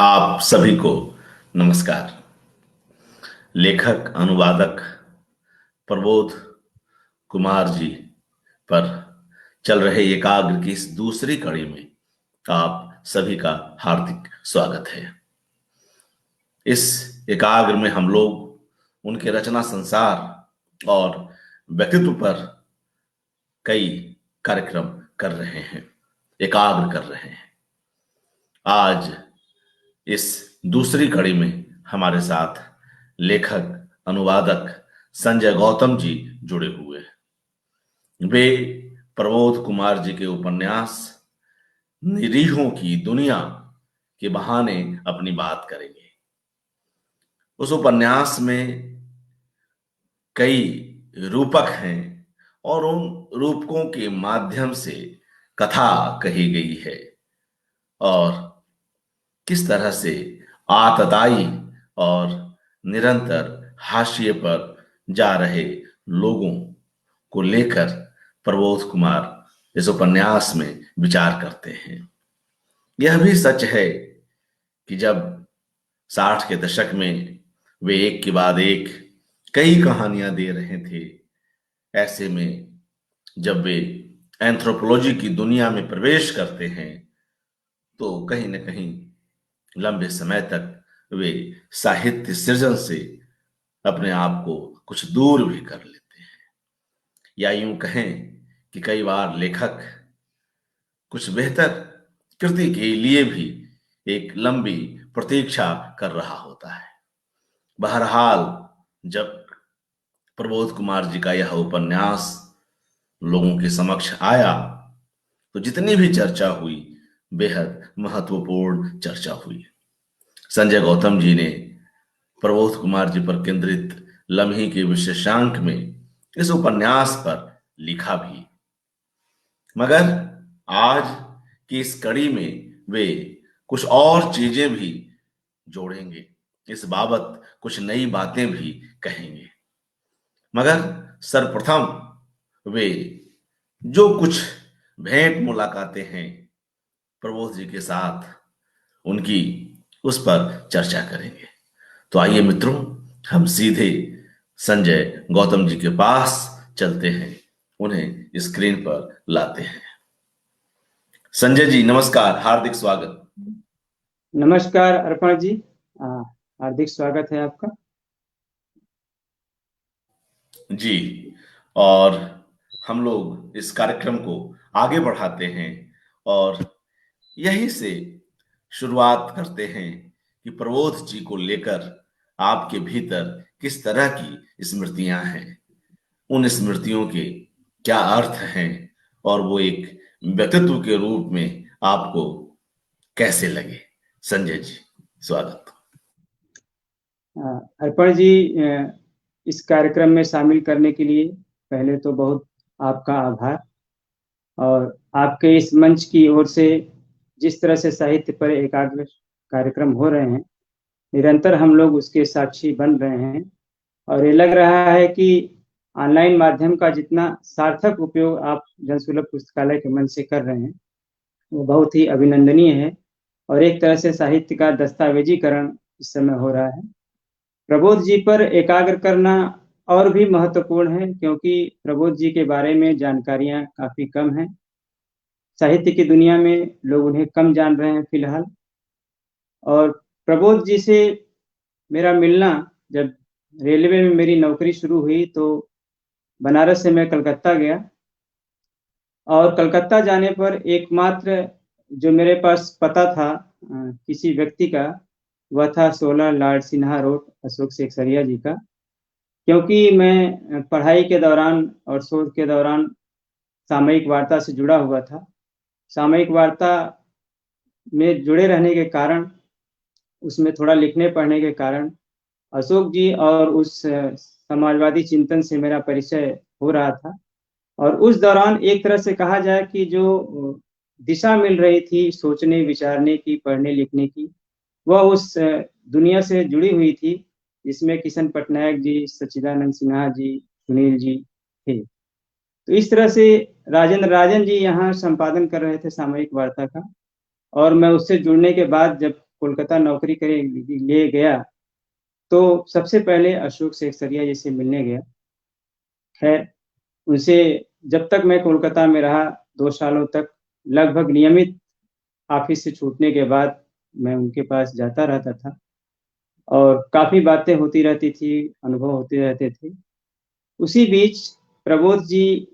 आप सभी को नमस्कार। लेखक अनुवादक प्रबोध कुमार जी पर चल रहे एकाग्र की इस दूसरी कड़ी में आप सभी का हार्दिक स्वागत है। इस एकाग्र में हम लोग उनके रचना संसार और व्यक्तित्व पर कई कार्यक्रम कर रहे हैं, एकाग्र कर रहे हैं। आज इस दूसरी कड़ी में हमारे साथ लेखक अनुवादक संजय गौतम जी जुड़े हुए हैं। वे प्रबोध कुमार जी के उपन्यास निरीहों की दुनिया के बहाने अपनी बात करेंगे। उस उपन्यास में कई रूपक हैं और उन रूपकों के माध्यम से कथा कही गई है और किस तरह से आतताई और निरंतर हाशिए पर जा रहे लोगों को लेकर प्रबोध कुमार इस उपन्यास में विचार करते हैं। यह भी सच है कि जब 60 के दशक में वे एक के बाद एक कई कहानियां दे रहे थे, ऐसे में जब वे एंथ्रोपोलॉजी की दुनिया में प्रवेश करते हैं तो कहीं न कहीं लंबे समय तक वे साहित्य सृजन से अपने आप को कुछ दूर भी कर लेते हैं, या यूं कहें कि कई बार लेखक कुछ बेहतर कृति के लिए भी एक लंबी प्रतीक्षा कर रहा होता है। बहरहाल, जब प्रबोध कुमार जी का यह उपन्यास लोगों के समक्ष आया तो जितनी भी चर्चा हुई, बेहद महत्वपूर्ण चर्चा हुई। संजय गौतम जी ने प्रबोध कुमार जी पर केंद्रित लम्हे के विशेषांक में इस उपन्यास पर लिखा भी, मगर आज की इस कड़ी में वे कुछ और चीजें भी जोड़ेंगे, इस बाबत कुछ नई बातें भी कहेंगे। मगर सर्वप्रथम वे जो कुछ भेंट मुलाकातें हैं प्रबोध जी के साथ, उनकी उस पर चर्चा करेंगे। तो आइए मित्रों, हम सीधे संजय गौतम जी के पास चलते हैं, उन्हें स्क्रीन पर लाते हैं। संजय जी नमस्कार, हार्दिक स्वागत। नमस्कार अर्पण जी, हार्दिक स्वागत है आपका। जी, और हम लोग इस कार्यक्रम को आगे बढ़ाते हैं और यहीं से शुरुआत करते हैं कि प्रबोध जी को लेकर आपके भीतर किस तरह की स्मृतियां हैं, उन स्मृतियों के क्या अर्थ हैं और वो एक व्यक्तित्व के रूप में आपको कैसे लगे। संजय जी स्वागत। अर्पण जी, इस कार्यक्रम में शामिल करने के लिए पहले तो बहुत आपका आभार। और आपके इस मंच की ओर से जिस तरह से साहित्य पर एकाग्र कार्यक्रम हो रहे हैं, निरंतर हम लोग उसके साक्षी बन रहे हैं और ये लग रहा है कि ऑनलाइन माध्यम का जितना सार्थक उपयोग आप जनसुलभ पुस्तकालय के मंच से कर रहे हैं वो बहुत ही अभिनंदनीय है और एक तरह से साहित्य का दस्तावेजीकरण इस समय हो रहा है। प्रबोध जी पर एकाग्र करना और भी महत्वपूर्ण है क्योंकि प्रबोध जी के बारे में जानकारियां काफी कम हैं। साहित्य की दुनिया में लोग उन्हें कम जान रहे हैं फिलहाल। और प्रबोध जी से मेरा मिलना, जब रेलवे में मेरी नौकरी शुरू हुई तो बनारस से मैं कलकत्ता गया और कलकत्ता जाने पर एकमात्र जो मेरे पास पता था किसी व्यक्ति का, वह था 16 लॉर्ड सिन्हा रोड, अशोक सेक्सरिया जी का। क्योंकि मैं पढ़ाई के दौरान और शोध के दौरान सामयिक वार्ता से जुड़ा हुआ था, सामयिक वार्ता में जुड़े रहने के कारण, उसमें थोड़ा लिखने पढ़ने के कारण अशोक जी और उस समाजवादी चिंतन से मेरा परिचय हो रहा था। और उस दौरान एक तरह से कहा जाए कि जो दिशा मिल रही थी सोचने विचारने की, पढ़ने लिखने की, वह उस दुनिया से जुड़ी हुई थी जिसमें किशन पटनायक जी, सच्चिदानंद सिन्हा जी, सुनील जी थे। तो इस तरह से राजेंद्र राजन जी यहाँ संपादन कर रहे थे सामयिक वार्ता का, और मैं उससे जुड़ने के बाद जब कोलकाता नौकरी करे लिए गया, तो सबसे पहले अशोक सेकसरिया जी से मिलने गया। खैर, उनसे जब तक मैं कोलकाता में रहा 2 सालों तक लगभग नियमित ऑफ़िस से छूटने के बाद मैं उनके पास जाता रहता था और काफ़ी बातें होती रहती थी, अनुभव होते रहते थे। उसी बीच प्रबोध जी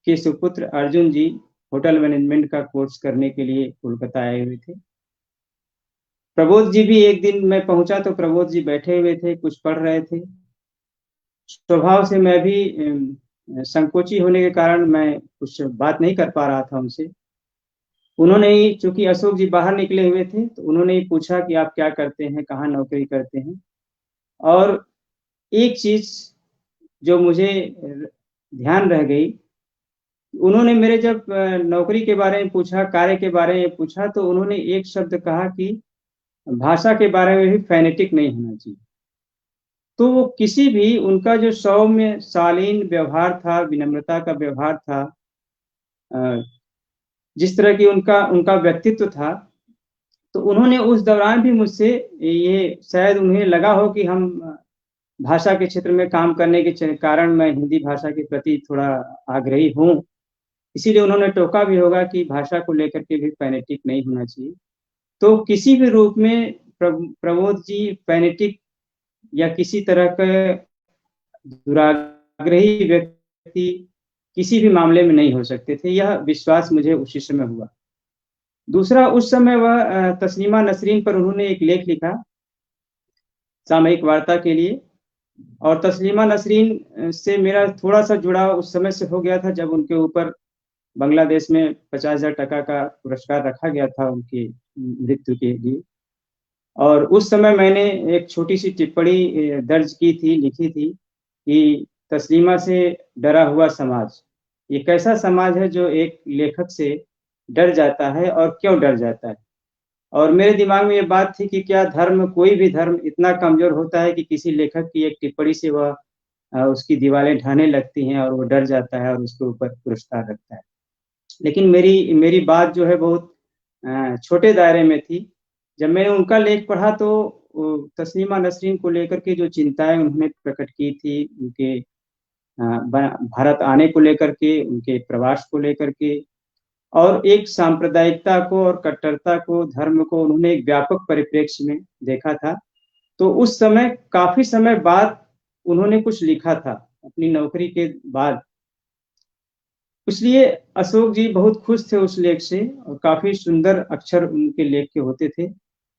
के सुपुत्र अर्जुन जी होटल मैनेजमेंट का कोर्स करने के लिए कोलकाता आए हुए थे। प्रबोध जी भी एक दिन मैं पहुँचा तो प्रबोध जी बैठे हुए थे, कुछ पढ़ रहे थे। स्वभाव से मैं भी संकोची होने के कारण मैं कुछ बात नहीं कर पा रहा था उनसे। उन्होंने ही चूँकि अशोक जी बाहर निकले हुए थे, तो उन्होंने ही पूछा कि आप क्या करते हैं? कहाँ नौकरी करते हैं? और एक चीज़ जो मुझे ध्यान रह गई, उन्होंने मेरे जब नौकरी के बारे में पूछा, कार्य के बारे में पूछा, तो उन्होंने एक शब्द कहा कि भाषा के बारे में भी फ़ैनेटिक नहीं होना चाहिए। तो वो किसी भी उनका जो सौम्य, शालीन व्यवहार था, विनम्रता का व्यवहार था, अ, जिस तरह की उनका उनका व्यक्तित्व था, तो उन्होंने उस दौरान भी मुझसे ये शायद उन्हें लगा हो कि हम भाषा के क्षेत्र में काम करने के कारण मैं हिंदी भाषा के प्रति थोड़ा आग्रही हूँ। इसीलिए उन्होंने टोका भी होगा कि भाषा को लेकर के भी फ़ैनेटिक नहीं होना चाहिए। तो किसी भी रूप में प्रबोध जी फ़ैनेटिक या किसी तरह का दुराग्रही व्यक्ति किसी भी मामले में नहीं हो सकते थे, यह विश्वास मुझे उसी समय हुआ। दूसरा उस समय वह तस्लीमा नसरीन पर उन्होंने एक लेख लिखा, सामयिक वार्ता के लिए और तस्लीमा नसरीन से मेरा थोड़ा-सा जुड़ाव उस समय से हो गया था जब उनके ऊपर बांग्लादेश में $50,000 का पुरस्कार रखा गया था उनकी मृत्यु के लिए। और उस समय मैंने एक छोटी-सी टिप्पणी दर्ज की थी, लिखी थी कि तस्लीमा से डरा हुआ समाज। ये कैसा समाज है जो एक लेखक से डर जाता है और क्यों डर जाता है? और मेरे दिमाग में ये बात थी कि क्या धर्म कोई भी धर्म इतना कमज़ोर होता है कि किसी लेखक की एक टिप्पणी से वह उसकी दीवारें ढहने लगती हैं और वो डर जाता है और उसके ऊपर पुरस्कार रखता है। लेकिन मेरी मेरी बात जो है बहुत छोटे दायरे में थी। जब मैंने उनका लेख पढ़ा तो तस्लीमा नसरीन को लेकर के जो चिंताएँ उन्होंने प्रकट की थी, उनके भारत आने को लेकर के, उनके प्रवास को लेकर के और एक सांप्रदायिकता को और कट्टरता को, धर्म को उन्होंने एक व्यापक परिप्रेक्ष्य में देखा था। तो उस समय काफ़ी समय बाद उन्होंने कुछ लिखा था, अपनी नौकरी के बाद। इसलिए अशोक जी बहुत खुश थे उस लेख से और काफ़ी सुंदर अक्षर उनके लेख के होते थे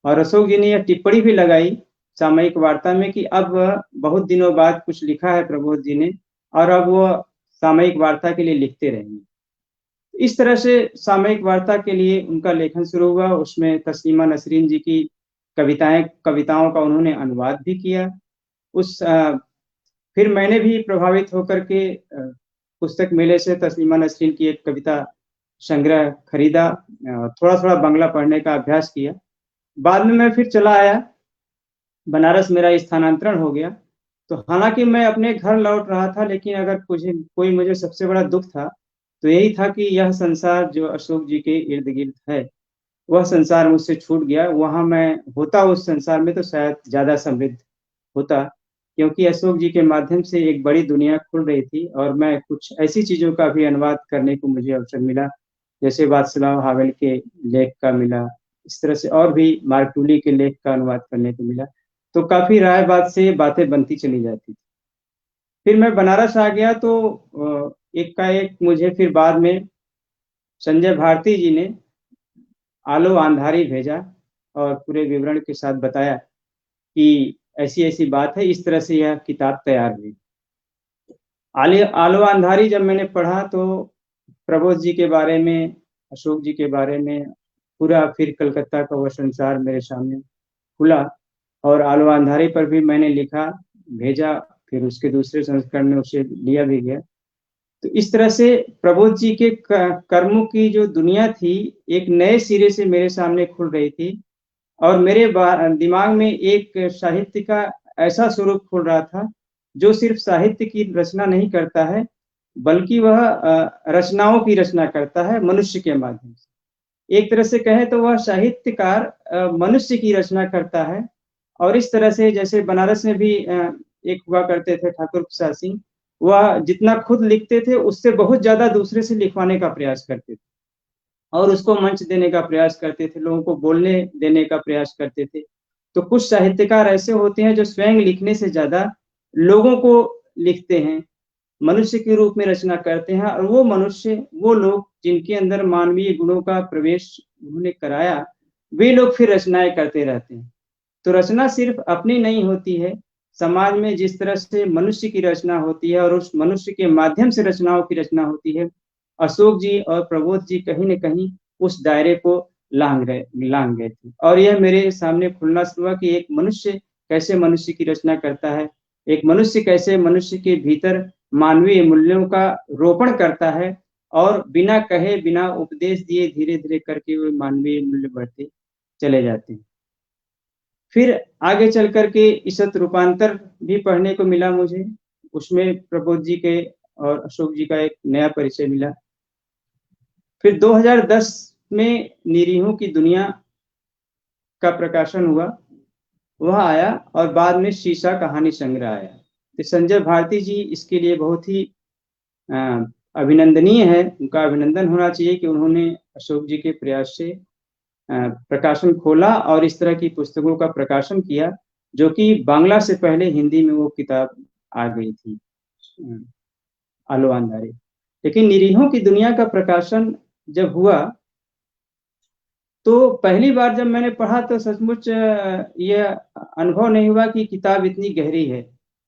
और अशोक जी ने यह टिप्पणी भी लगाई सामयिक वार्ता में कि अब बहुत दिनों बाद कुछ लिखा है प्रबोध जी ने और अब वो सामयिक वार्ता के लिए लिखते रहेंगे। इस तरह से सामयिक वार्ता के लिए उनका लेखन शुरू हुआ, उसमें तस्लीमा नसरीन जी की कविताओं का उन्होंने अनुवाद भी किया। उस फिर मैंने भी प्रभावित होकर के पुस्तक मेले से तस्लीमा नसरीन की एक कविता संग्रह खरीदा, थोड़ा-थोड़ा बांग्ला पढ़ने का अभ्यास किया। बाद में मैं फिर चला आया, बनारस मेरा स्थानांतरण हो गया। तो हालाँकि मैं अपने घर लौट रहा था लेकिन अगर कोई मुझे सबसे बड़ा दुःख था, तो यही था कि यह संसार जो अशोक जी के इर्द-गिर्द है, वह संसार मुझसे छूट गया। वहाँ मैं होता उस संसार में तो शायद ज़्यादा समृद्ध होता, क्योंकि अशोक जी के माध्यम से एक बड़ी दुनिया खुल रही थी और मैं कुछ ऐसी चीज़ों का भी अनुवाद करने को मुझे अवसर मिला, जैसे वात्स्लाव हावेल के लेख का मिला, इस तरह से और भी मार्क टूली के लेख का अनुवाद करने को मिला। तो काफ़ी राय-बात से बातें बनती चली जाती थी। फिर मैं बनारस आ गया तो एकाएक मुझे फिर बाद में संजय भारती जी ने आलो आंधारी भेजा और पूरे विवरण के साथ बताया कि ऐसी-ऐसी बात है, इस तरह से यह किताब तैयार हुई। आलो अंधारी जब मैंने पढ़ा तो प्रबोध जी के बारे में, अशोक जी के बारे में पूरा फिर कलकत्ता का वो संसार मेरे सामने खुला और आलो अंधारी पर भी मैंने लिखा, भेजा, फिर उसके दूसरे संस्करण में उसे लिया भी गया। तो इस तरह से प्रबोध जी के कर्मों की जो दुनिया थी, एक नए सिरे से मेरे सामने खुल रही थी और मेरे दिमाग में एक साहित्य का ऐसा स्वरूप खुल रहा था, जो सिर्फ़ साहित्य की रचना नहीं करता है, बल्कि वह रचनाओं की रचना करता है मनुष्य के माध्यम से। एक तरह से कहें तो वह साहित्यकार मनुष्य की रचना करता है। और इस तरह से जैसे बनारस में भी एक हुआ करते थे ठाकुर प्रसाद सिंह, वह जितना खुद लिखते थे उससे बहुत ज़्यादा दूसरे से लिखवाने का प्रयास करते थे और उसको मंच देने का प्रयास करते थे, लोगों को बोलने देने का प्रयास करते थे। तो कुछ साहित्यकार ऐसे होते हैं जो स्वयं लिखने से ज़्यादा लोगों को लिखते हैं, मनुष्य के रूप में रचना करते हैं और वो मनुष्य, वो लोग जिनके अंदर मानवीय गुणों का प्रवेश उन्होंने कराया, वे लोग फिर रचनाएँ करते रहते हैं। तो रचना सिर्फ अपनी नहीं होती है, समाज में जिस तरह से मनुष्य की रचना होती है और उस मनुष्य के माध्यम से रचनाओं की रचना होती है, अशोक जी और प्रबोध जी कहीं न कहीं उस दायरे को लांघ गए थे। और यह मेरे सामने खुलना शुरू हुआ कि एक मनुष्य कैसे मनुष्य की रचना करता है, एक मनुष्य कैसे मनुष्य के भीतर मानवीय मूल्यों का रोपण करता है और बिना कहे, बिना उपदेश दिए धीरे-धीरे करके वो मानवीय मूल्य बढ़ते चले जाते हैं। फिर आगे चल कर के ईशत रूपांतर भी पढ़ने को मिला मुझे। उसमें प्रबोध जी के और अशोक जी का एक नया परिचय मिला। फिर 2010 में निरीहों की दुनिया का प्रकाशन हुआ, वह आया और बाद में शीशा कहानी संग्रह आया। तो संजय भारती जी इसके लिए बहुत ही अ, अभिनंदनीय है, उनका अभिनंदन होना चाहिए कि उन्होंने अशोक जी के प्रयास से प्रकाशन खोला और इस तरह की पुस्तकों का प्रकाशन किया, जो कि बांग्ला से पहले हिंदी में वो किताब आ गई थी, आलो अंधारे। लेकिन निरीहों की दुनिया का प्रकाशन जब हुआ, तो पहली बार जब मैंने पढ़ा तो सचमुच यह अनुभव नहीं हुआ कि किताब इतनी गहरी है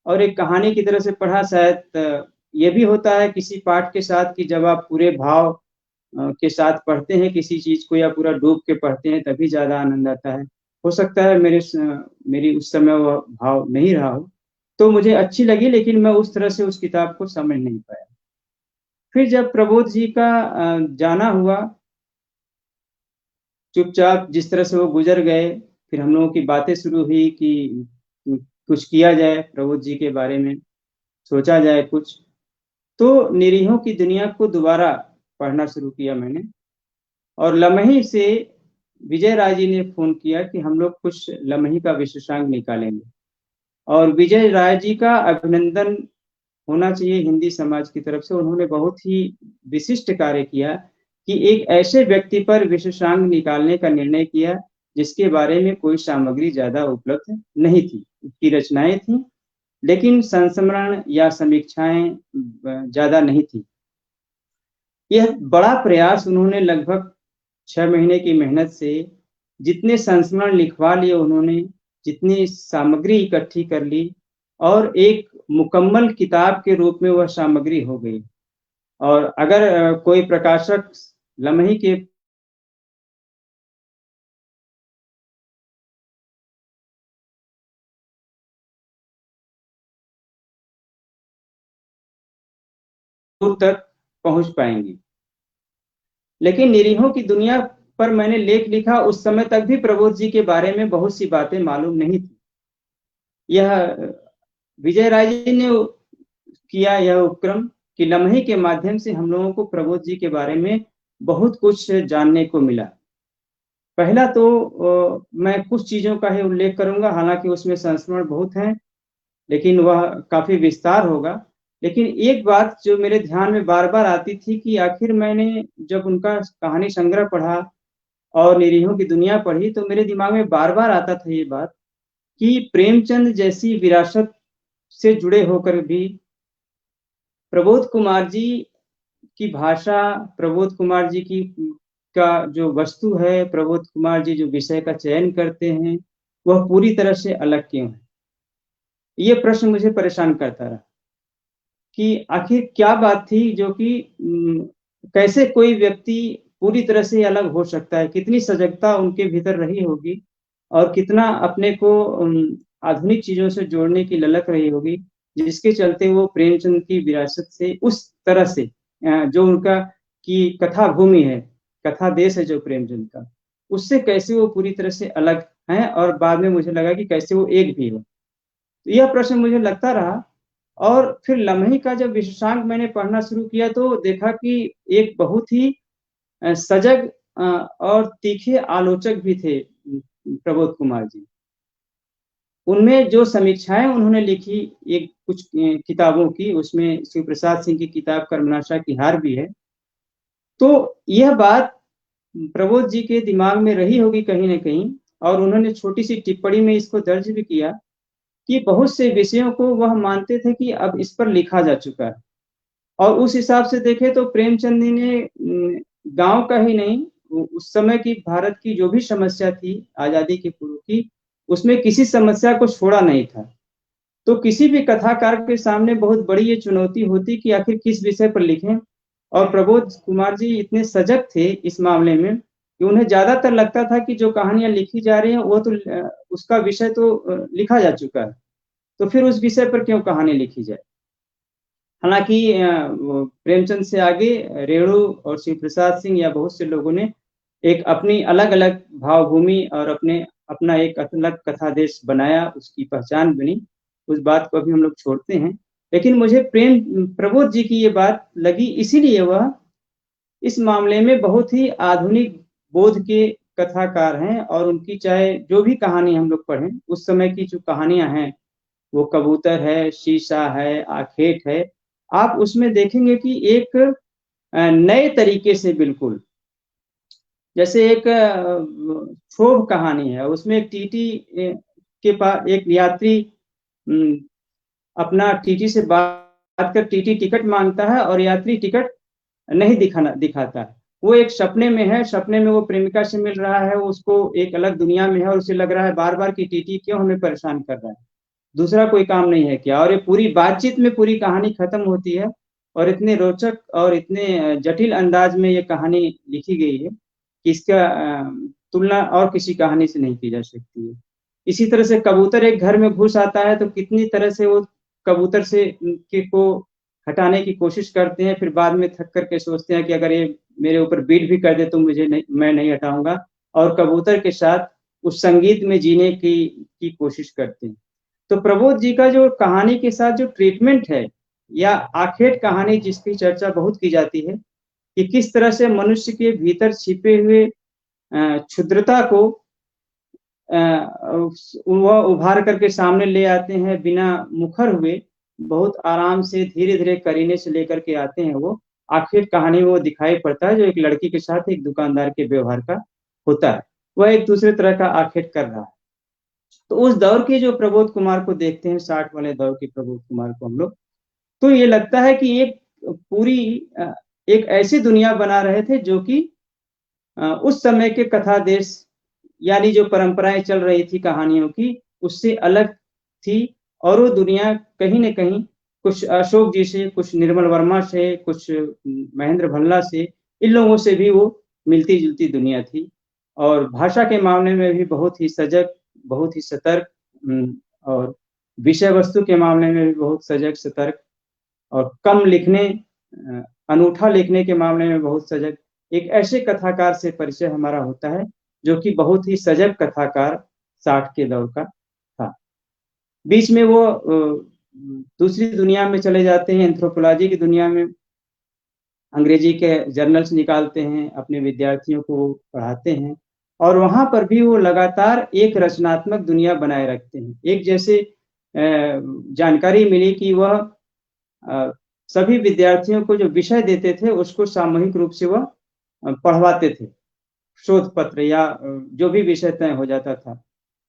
और एक कहानी की तरह से पढ़ा। शायद ये भी होता है किसी पाठ के साथ कि जब आप पूरे भाव के साथ पढ़ते हैं किसी चीज़ को या पूरा डूब के पढ़ते हैं तभी ज़्यादा आनंद आता है। हो सकता है मेरी उस समय वह भाव नहीं रहा हो, तो मुझे अच्छी लगी लेकिन मैं उस तरह से उस किताब को समझ नहीं पाया। फिर जब प्रबोध जी का जाना हुआ, चुपचाप जिस तरह से वो गुज़र गए, फिर हम लोगों की बातें शुरू हुई कि कुछ किया जाए प्रबोध जी के बारे में, सोचा जाए कुछ। तो निरीहों की दुनिया को दोबारा पढ़ना शुरू किया मैंने और लमही से विजय राय जी ने फ़ोन किया कि हम लोग कुछ लमही का विशेषांक निकालेंगे और विजय राय जी का अभिनंदन होना चाहिए हिंदी समाज की तरफ से। उन्होंने बहुत ही विशिष्ट कार्य किया कि एक ऐसे व्यक्ति पर विशेषांक निकालने का निर्णय किया जिसके बारे में कोई सामग्री ज़्यादा उपलब्ध नहीं थी। उसकी रचनाएँ थीं, लेकिन संस्मरण या समीक्षाएँ ज़्यादा नहीं थी। यह बड़ा प्रयास उन्होंने लगभग 6 महीने की मेहनत से जितने संस्मरण लिखवा लिए उन्होंने, जितनी सामग्री इकट्ठी कर ली और एक मुकम्मल किताब के रूप में वह सामग्री हो गई। और अगर कोई प्रकाशक लमही के दूर तक पहुँच पाएँगे। लेकिन निरीहों की दुनिया पर मैंने लेख लिखा उस समय तक भी प्रबोध जी के बारे में बहुत सी बातें मालूम नहीं थी। यह विजय राय जी ने किया यह उपक्रम कि लम्हे के माध्यम से हम लोगों को प्रबोध जी के बारे में बहुत कुछ जानने को मिला। पहला तो मैं कुछ चीज़ों का ही उल्लेख करूँगा, हालाँकि उसमें संस्मरण बहुत हैं, लेकिन वह काफ़ी विस्तार होगा। लेकिन एक बात जो मेरे ध्यान में बार-बार आती थी कि आखिर मैंने जब उनका कहानी संग्रह पढ़ा और निरीहों की दुनिया पढ़ी, तो मेरे दिमाग में बार-बार आता था ये बात कि प्रेमचंद जैसी विरासत से जुड़े होकर भी प्रबोध कुमार जी की भाषा, प्रबोध कुमार जी की का जो वस्तु है, प्रबोध कुमार जी जो विषय का चयन करते हैं, वह पूरी तरह से अलग क्यों है? ये प्रश्न मुझे परेशान करता रहा कि आखिर क्या बात थी जो कि कैसे कोई व्यक्ति पूरी तरह से अलग हो सकता है? कितनी सजगता उनके भीतर रही होगी और कितना अपने को आधुनिक चीज़ों से जोड़ने की ललक रही होगी, जिसके चलते वो प्रेमचंद की विरासत से उस तरह से जो उनका की कथा भूमि है, कथा देश है जो प्रेमचंद का, उससे कैसे वो पूरी तरह से अलग हैं और बाद में मुझे लगा कि कैसे वो एक भी हो। तो यह प्रश्न मुझे लगता रहा और फिर लम्हे का जब विशेषांक मैंने पढ़ना शुरू किया तो देखा कि एक बहुत ही सजग और तीखे आलोचक भी थे प्रबोध कुमार जी। उनमें जो समीक्षाएं उन्होंने लिखी एक कुछ किताबों की, उसमें शिव प्रसाद सिंह की किताब कर्मनाशा की हार भी है। तो यह बात प्रबोध जी के दिमाग में रही होगी कहीं न कहीं, और उन्होंने छोटी सी टिप्पणी में इसको दर्ज भी किया कि बहुत से विषयों को वह मानते थे कि अब इस पर लिखा जा चुका है। और उस हिसाब से देखें तो प्रेमचंद जी ने गांव का ही नहीं, उस समय की भारत की जो भी समस्या थी आजादी के पूर्व की, उसमें किसी समस्या को छोड़ा नहीं था। तो किसी भी कथाकार के सामने बहुत बड़ी ये चुनौती होती कि आखिर किस विषय पर लिखें। और प्रबोध कुमार जी इतने सजग थे इस मामले में कि उन्हें ज्यादातर लगता था कि जो कहानियां लिखी जा रही हैं वो तो उसका विषय तो लिखा जा चुका है, तो फिर उस विषय पर क्यों कहानी लिखी जाए। हालांकि प्रेमचंद से आगे रेणु और शिव प्रसाद सिंह या बहुत से लोगों ने एक अपनी अलग अलग भावभूमि और अपना एक अलग कथा देश बनाया, उसकी पहचान बनी। उस बात को अभी हम लोग छोड़ते हैं, लेकिन मुझे प्रबोध जी की ये बात लगी, इसीलिए वह इस मामले में बहुत ही आधुनिक बोध के कथाकार हैं। और उनकी चाहे जो भी कहानी हम लोग पढ़ें, उस समय की जो कहानियां हैं, वो कबूतर है, शीशा है, आखेट है, आप उसमें देखेंगे कि एक नए तरीके से, बिल्कुल जैसे एक क्षोभ कहानी है, उसमें एक टीटी के पास एक यात्री अपना टीटी से बात कर टीटी टिकट मांगता है और यात्री टिकट नहीं दिखाता है। वो एक सपने में है, सपने में वो प्रेमिका से मिल रहा है, वो उसको एक अलग दुनिया में है और उसे लग रहा है बार बार कि टीटी क्यों हमें परेशान कर रहा है, दूसरा कोई काम नहीं है क्या। और ये पूरी बातचीत में पूरी कहानी खत्म होती है, और इतने रोचक और इतने जटिल अंदाज में ये कहानी लिखी गई है कि इसका तुलना और किसी कहानी से नहीं की जा सकती है। इसी तरह से कबूतर एक घर में घुस आता है तो कितनी तरह से वो कबूतर से को हटाने की कोशिश करते हैं, फिर बाद में थक करके सोचते हैं कि अगर ये मेरे ऊपर बीट भी कर दे तो मैं नहीं हटाऊंगा, और कबूतर के साथ उस संगीत में जीने की कोशिश करते हैं। तो प्रबोध जी का जो कहानी के साथ जो ट्रीटमेंट है, या आखेट कहानी जिसकी चर्चा बहुत की जाती है कि किस तरह से मनुष्य के भीतर छिपे हुए क्षुद्रता को वह उभार करके सामने ले आते हैं, बिना मुखर हुए बहुत आराम से धीरे धीरे करीने से लेकर के आते हैं। वो आखिर कहानी वो दिखाई पड़ता है जो एक लड़की के साथ एक दुकानदार के व्यवहार का होता है, वह एक दूसरे तरह का आखेट कर रहा है। तो उस दौर के जो प्रबोध कुमार को देखते हैं, 60 वाले दौर के प्रबोध कुमार को हम लोग, तो ये लगता है कि एक पूरी एक ऐसी दुनिया बना रहे थे जो कि उस समय के कथा देश यानी जो परंपराएं चल रही थी कहानियों की, उससे अलग थी। और वो दुनिया कहीं न कहीं कुछ अशोक जी से, कुछ निर्मल वर्मा से, कुछ महेंद्र भल्ला से, इन लोगों से भी वो मिलती-जुलती दुनिया थी। और भाषा के मामले में भी बहुत ही सजग, बहुत ही सतर्क, और विषय वस्तु के मामले में भी बहुत सजग, सतर्क, और कम लिखने, अनूठा लिखने के मामले में बहुत सजग। एक ऐसे कथाकार से परिचय हमारा होता है जो कि बहुत ही सजग कथाकार 60 के दौर का था। बीच में वो दूसरी दुनिया में चले जाते हैं, एंथ्रोपोलॉजी की दुनिया में अंग्रेजी के जर्नल्स निकालते हैं, अपने विद्यार्थियों को पढ़ाते हैं, और वहां पर भी वो लगातार एक रचनात्मक दुनिया बनाए रखते हैं। एक जैसे जानकारी मिली कि वह सभी विद्यार्थियों को जो विषय देते थे उसको सामूहिक रूप से वह पढ़वाते थे, शोध पत्र या जो भी विषय तय हो जाता था।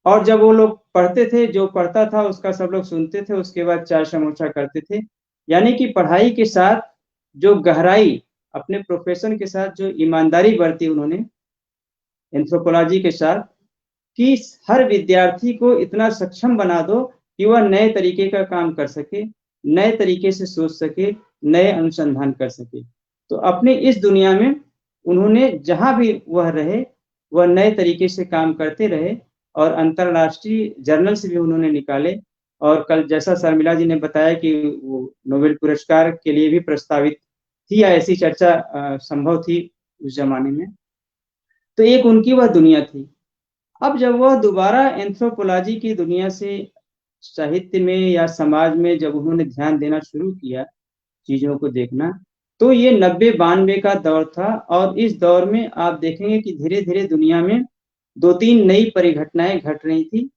और जब वो लोग पढ़ते थे, जो पढ़ता था उसका सब लोग सुनते थे, उसके बाद चाय समोसा करते थे। यानी कि पढ़ाई के साथ जो गहराई, अपने प्रोफेशन के साथ जो ईमानदारी बरती उन्होंने एंथ्रोपोलॉजी के साथ, कि हर विद्यार्थी को इतना सक्षम बना दो कि वह नए तरीके का काम कर सके, नए तरीके से सोच सके, नए अनुसंधान कर सके। तो अपने इस दुनिया में उन्होंने जहाँ भी वह रहे, वह नए तरीके से काम करते रहे, और अंतरराष्ट्रीय जर्नल्स भी उन्होंने निकाले। और कल जैसा शर्मिला जी ने बताया कि वो नोबेल पुरस्कार के लिए भी प्रस्तावित थी, या ऐसी चर्चा संभव थी उस जमाने में। तो एक उनकी वह दुनिया थी। अब जब वह दोबारा एंथ्रोपोलॉजी की दुनिया से साहित्य में या समाज में जब उन्होंने ध्यान देना शुरू किया, चीजों को देखना, तो ये 90-92 का दौर था और इस दौर में आप देखेंगे कि धीरे-धीरे दुनिया में 2-3 नई परिघटनाएँ घट रही थी।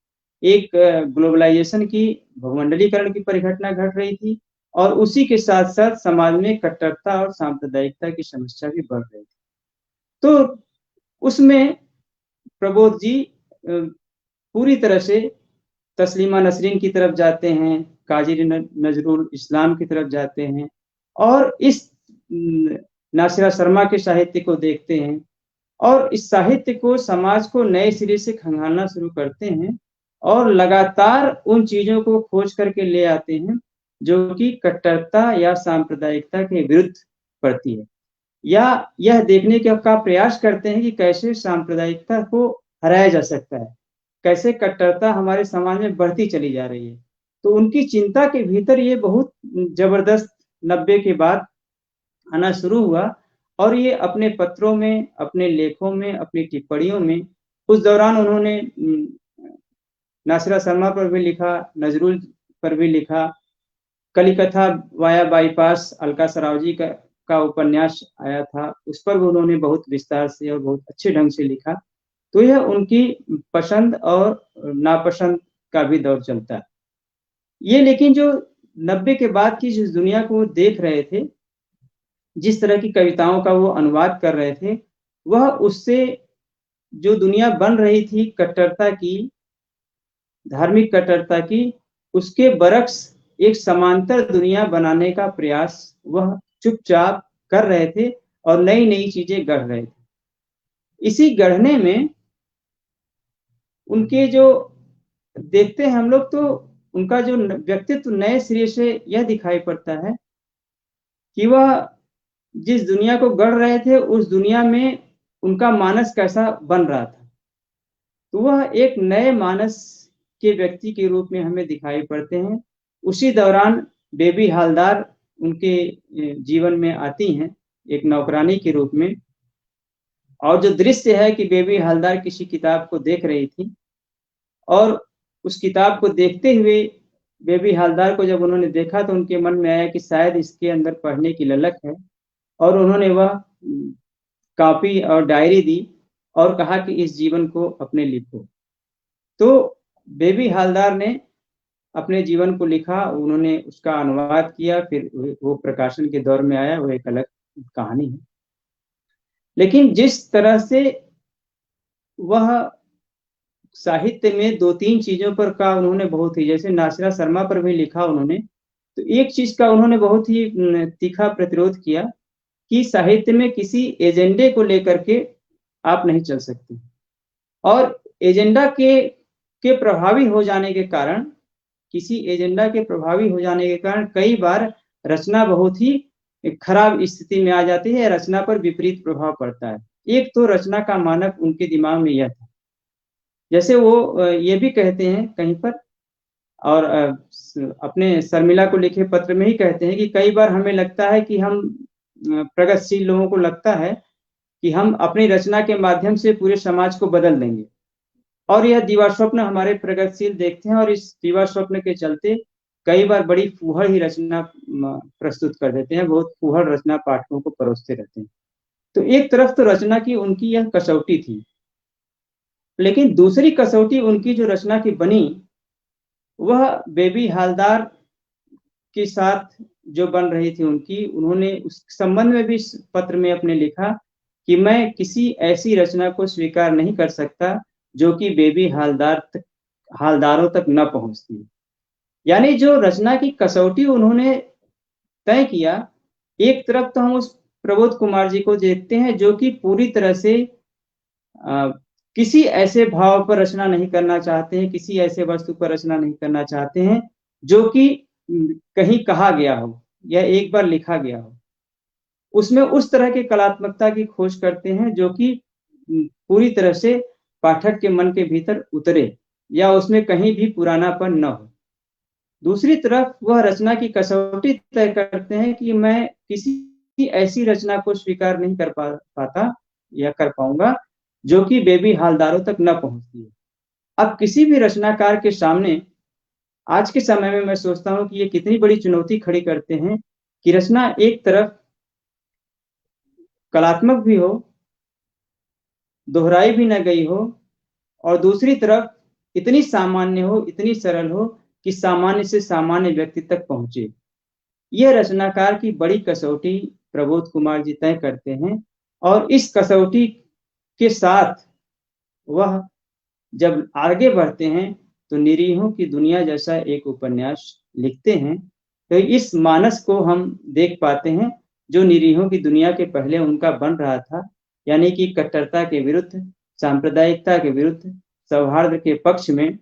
एक ग्लोबलाइज़ेशन की, भूमंडलीकरण की परिघटना घट रही थी और उसी के साथ-साथ समाज में कट्टरता और सांप्रदायिकता की समस्या भी बढ़ रही थी। तो उसमें प्रबोध जी पूरी तरह से तस्लीमा नसरीन की तरफ जाते हैं, काजी नजरुल इस्लाम की तरफ जाते हैं और इस नासिरा शर्मा के साहित्य को देखते हैं और इस साहित्य को, समाज को नए सिरे से खंगालना शुरू करते हैं और लगातार उन चीज़ों को खोज करके ले आते हैं, जो कि कट्टरता या सांप्रदायिकता के विरुद्ध पड़ती है। या यह देखने का प्रयास करते हैं कि कैसे सांप्रदायिकता को हराया जा सकता है, कैसे कट्टरता हमारे समाज में बढ़ती चली जा रही है। तो उनकी चिंता के भीतर ये बहुत ज़बरदस्त 90 के बाद आना शुरू हुआ और ये अपने पत्रों में, अपने लेखों में, अपनी टिप्पणियों में उस दौरान उन्होंने नासिरा शर्मा पर भी लिखा, नजरुल पर भी लिखा, कलिकथा वाया बाईपास अलका सरावजी का उपन्यास आया था, उस पर भी उन्होंने बहुत विस्तार से और बहुत अच्छे ढंग से लिखा। तो यह उनकी पसंद और नापसंद का भी दौर चलता है। ये लेकिन जो 90 के बाद की जिस दुनिया को वो देख रहे थे, जिस तरह की कविताओं का वो अनुवाद कर रहे थे, वह उससे जो दुनिया बन रही थी कट्टरता की, धार्मिक कट्टरता की, उसके बरक्स एक समांतर दुनिया बनाने का प्रयास वह चुपचाप कर रहे थे और नई-नई चीज़ें गढ़ रहे थे। इसी गढ़ने में उनके जो देखते हैं हम लोग, तो उनका जो व्यक्तित्व नए सिरे से यह दिखाई पड़ता है कि वह जिस दुनिया को गढ़ रहे थे, उस दुनिया में उनका मानस कैसा बन रहा था। तो वह एक नए मानस के व्यक्ति के रूप में हमें दिखाई पड़ते हैं। उसी दौरान बेबी हालदार उनके जीवन में आती हैं, एक नौकरानी के रूप में। और जो दृश्य है कि बेबी हालदार किसी किताब को देख रही थी और उस किताब को देखते हुए बेबी हालदार को जब उन्होंने देखा तो उनके मन में आया कि शायद इसके अंदर पढ़ने की ललक है और उन्होंने वह कॉपी और डायरी दी और कहा कि इस जीवन को अपने लिखो। तो बेबी हालदार ने अपने जीवन को लिखा, उन्होंने उसका अनुवाद किया, फिर वो प्रकाशन के दौर में आया, वो एक अलग कहानी है। लेकिन जिस तरह से वह साहित्य में 2-3 चीज़ों पर का उन्होंने बहुत ही, जैसे नासिरा शर्मा पर भी लिखा उन्होंने, तो एक चीज़ का उन्होंने बहुत ही तीखा प्रतिरोध किया कि साहित्य में किसी एजेंडे को लेकर के आप नहीं चल सकते और एजेंडा के प्रभावी हो जाने के कारण, किसी एजेंडा के प्रभावी हो जाने के कारण कई बार रचना बहुत ही खराब स्थिति में आ जाती है, रचना पर विपरीत प्रभाव पड़ता है। एक तो रचना का मानक उनके दिमाग में यह था। जैसे वो ये भी कहते हैं कहीं पर और अपने शर्मिला को लिखे पत्र में ही कहते हैं कि कई बार हमें लगता है कि हम प्रगतिशील लोगों को लगता है कि हम अपनी रचना के माध्यम से पूरे समाज को बदल देंगे और यह दीवा स्वप्न हमारे प्रगतिशील देखते हैं और इस दीवा स्वप्न के चलते कई बार बड़ी फूहड़ ही रचना प्रस्तुत कर देते हैं, बहुत फूहड़ रचना पाठकों को परोसते रहते हैं। तो एक तरफ तो रचना की उनकी यह कसौटी थी, लेकिन दूसरी कसौटी उनकी जो रचना की बनी, वह बेबी हालदार के साथ जो बन रही थी उनकी, उन्होंने उस संबंध में भी इस पत्र में अपने लिखा कि मैं किसी ऐसी रचना को स्वीकार नहीं कर सकता जो कि बेबी हालदारों तक न पहुंचती। यानी जो रचना की कसौटी उन्होंने तय किया, एक तरफ तो हम उस प्रबोध कुमार जी को देखते हैं जो कि पूरी तरह से किसी ऐसे भाव पर रचना नहीं करना चाहते हैं, किसी ऐसे वस्तु पर रचना नहीं करना चाहते हैं जो कि कहीं कहा गया हो या एक बार लिखा गया हो। उसमें उस तरह की कलात्मकता की खोज करते हैं जो कि पूरी तरह से पाठक के मन के भीतर उतरे या उसमें कहीं भी पुरानापन न हो। दूसरी तरफ वह रचना की कसौटी तय करते हैं कि मैं किसी ऐसी रचना को स्वीकार नहीं कर पाता या कर पाऊंगा जो कि बेबी हालदारों तक न पहुंचती है। अब किसी भी रचनाकार के सामने आज के समय में मैं सोचता हूँ कि ये कितनी बड़ी चुनौती खड़ी करते हैं कि रचना एक तरफ कलात्मक भी हो, दोहराई भी न गई हो, और दूसरी तरफ इतनी सामान्य हो, इतनी सरल हो कि सामान्य से सामान्य व्यक्ति तक पहुंचे। यह रचनाकार की बड़ी कसौटी प्रबोध कुमार जी तय करते हैं, और इस कसौटी के साथ वह जब आगे बढ़ते हैं तो निरीहों की दुनिया जैसा एक उपन्यास लिखते हैं। तो इस मानस को हम देख पाते हैं जो निरीहों की दुनिया के पहले उनका बन रहा था, यानी कि कट्टरता के विरुद्ध, सांप्रदायिकता के विरुद्ध, सौहार्द के पक्ष में,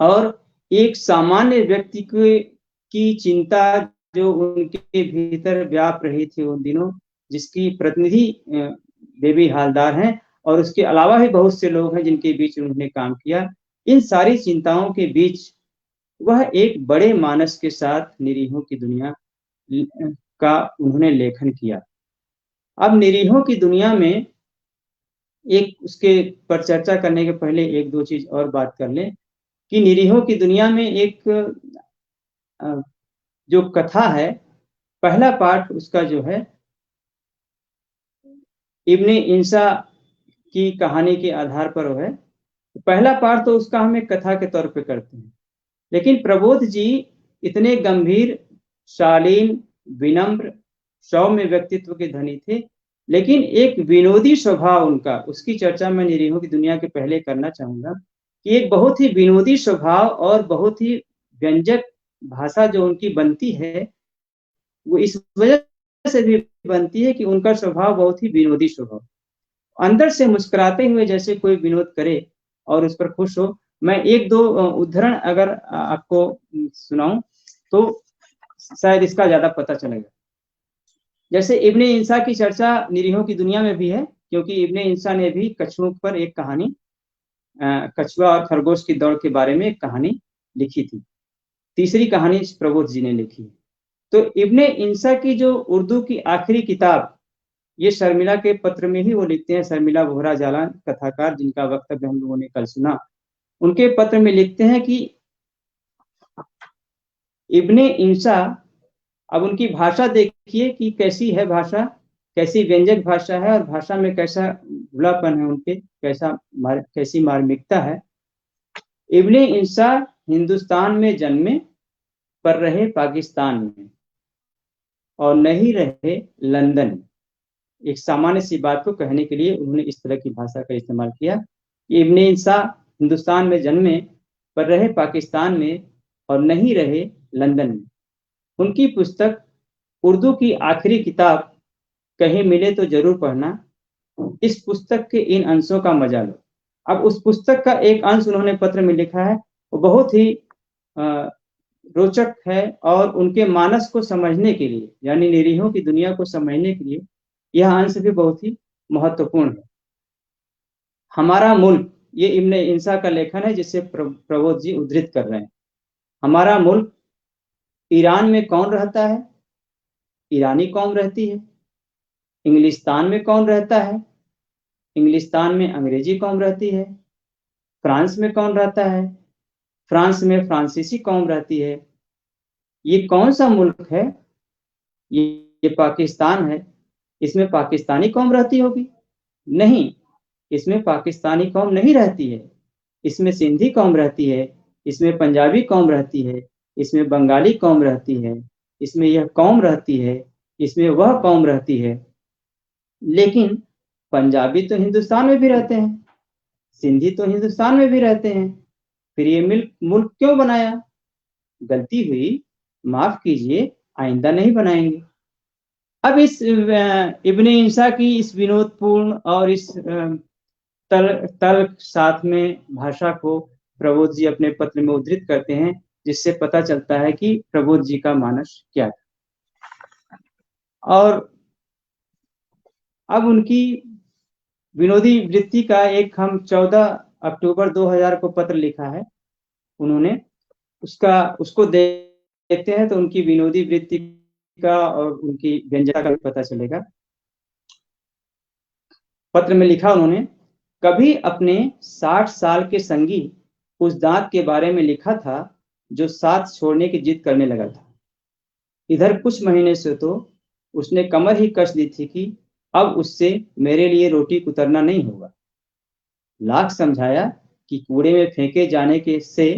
और एक सामान्य व्यक्ति की चिंता जो उनके भीतर व्याप रही थी उन दिनों, जिसकी प्रतिनिधि बेबी हालदार हैं, और उसके अलावा भी बहुत से लोग हैं जिनके बीच उन्होंने काम किया। इन सारी चिंताओं के बीच वह एक बड़े मानस के साथ निरीहों की दुनिया का उन्होंने लेखन किया। अब निरीहों की दुनिया में एक उसके पर चर्चा करने के पहले एक दो चीज और बात कर लें कि निरीहों की दुनिया में एक जो कथा है, पहला पार्ट उसका जो है इब्ने इंसा की कहानी के आधार पर है। पहला पार्ट तो उसका हम एक कथा के तौर पे करते हैं, लेकिन प्रबोध जी इतने गंभीर, शालीन, विनम्र, सौम्य व्यक्तित्व के धनी थे, लेकिन एक विनोदी स्वभाव उनका, उसकी चर्चा मैं निरीहों की दुनिया के पहले करना चाहूंगा कि एक बहुत ही विनोदी स्वभाव और बहुत ही व्यंजक भाषा जो उनकी बनती है, वो इस वजह से भी बनती है कि उनका स्वभाव बहुत ही विनोदी स्वभाव, अंदर से मुस्कुराते हुए जैसे कोई विनोद करे और उस पर खुश हो। मैं एक दो उदाहरण अगर आपको सुनाऊं तो शायद इसका ज्यादा पता चलेगा। जैसे इब्ने इंसा की चर्चा निरीहों की दुनिया में भी है, क्योंकि इब्ने इंसा ने भी कछुओं पर एक कहानी, कछुआ और खरगोश की दौड़ के बारे में एक कहानी लिखी थी। तीसरी कहानी प्रबोध जी ने लिखी। तो इब्ने इंसा की जो उर्दू की आखिरी किताब, ये शर्मिला के पत्र में ही वो लिखते हैं, शर्मिला बोहरा जालान कथाकार जिनका वक्तव्य हम लोगों ने कल सुना, उनके पत्र में लिखते हैं कि इब्ने इंसा, अब उनकी भाषा देखिए कि कैसी है भाषा, कैसी व्यंजक भाषा है, और भाषा में कैसा भुलापन है उनके, कैसी मार्मिकता है। इब्ने इंसा हिंदुस्तान में जन्मे पर रहे पाकिस्तान में, और नहीं रहे लंदन में। एक सामान्य सी बात को कहने के लिए उन्होंने इस तरह की भाषा का इस्तेमाल किया कि इब्ने इंसा हिंदुस्तान में जन्मे पर रहे पाकिस्तान में और नहीं रहे लंदन में। उनकी पुस्तक उर्दू की आखिरी किताब कहीं मिले तो जरूर पढ़ना, इस पुस्तक के इन अंशों का मजा लो। अब उस पुस्तक का एक अंश उन्होंने पत्र में लिखा है, वो बहुत ही रोचक है, और उनके मानस को समझने के लिए, यानी निरीहों की दुनिया को समझने के लिए यह अंश भी बहुत ही महत्वपूर्ण है। हमारा मुल्क, ये इब्ने इंसा का लेखन है जिसे प्रबोध जी उद्धृत कर रहे हैं। हमारा मुल्क, ईरान में कौन रहता है? ईरानी कौम रहती है। इंग्लिस्तान में कौन रहता है? इंग्लिस्तान में अंग्रेजी कौम रहती है। फ्रांस में कौन रहता है? फ्रांस में फ्रांसीसी कौम रहती है। ये कौन सा मुल्क है? ये पाकिस्तान है। इसमें पाकिस्तानी कौम रहती होगी? नहीं, इसमें पाकिस्तानी कौम नहीं रहती है। इसमें सिंधी कौम रहती है, इसमें पंजाबी कौम रहती है, इसमें बंगाली कौम रहती है, इसमें यह कौम रहती है, इसमें वह कौम रहती है। लेकिन पंजाबी तो हिंदुस्तान में भी रहते हैं, सिंधी तो हिंदुस्तान में भी रहते हैं, फिर ये मुल्क क्यों बनाया? गलती हुई, माफ कीजिए, आइंदा नहीं बनाएंगे। अब इस इब्ने इंसा की इस विनोदपूर्ण और इस तल साथ में भाषा को प्रबोध जी अपने पत्र में उद्धृत करते हैं, जिससे पता चलता है कि प्रबोध जी का मानस क्या था। और अब उनकी विनोदी वृत्ति का एक हम 14 अक्टूबर 2000 को पत्र लिखा है उन्होंने, उसको देखते हैं तो उनकी विनोदी वृत्ति का और उनकी व्यंजकता का पता चलेगा। पत्र में लिखा उन्होंने, कभी अपने 60 साल के संगी उस दांत के बारे में लिखा था जो साथ छोड़ने की जिद करने लगा था। इधर कुछ महीने से तो उसने कमर ही कस दी थी कि अब उससे मेरे लिए रोटी कुतरना नहीं होगा। लाख समझाया कि कूड़े में फेंके जाने के से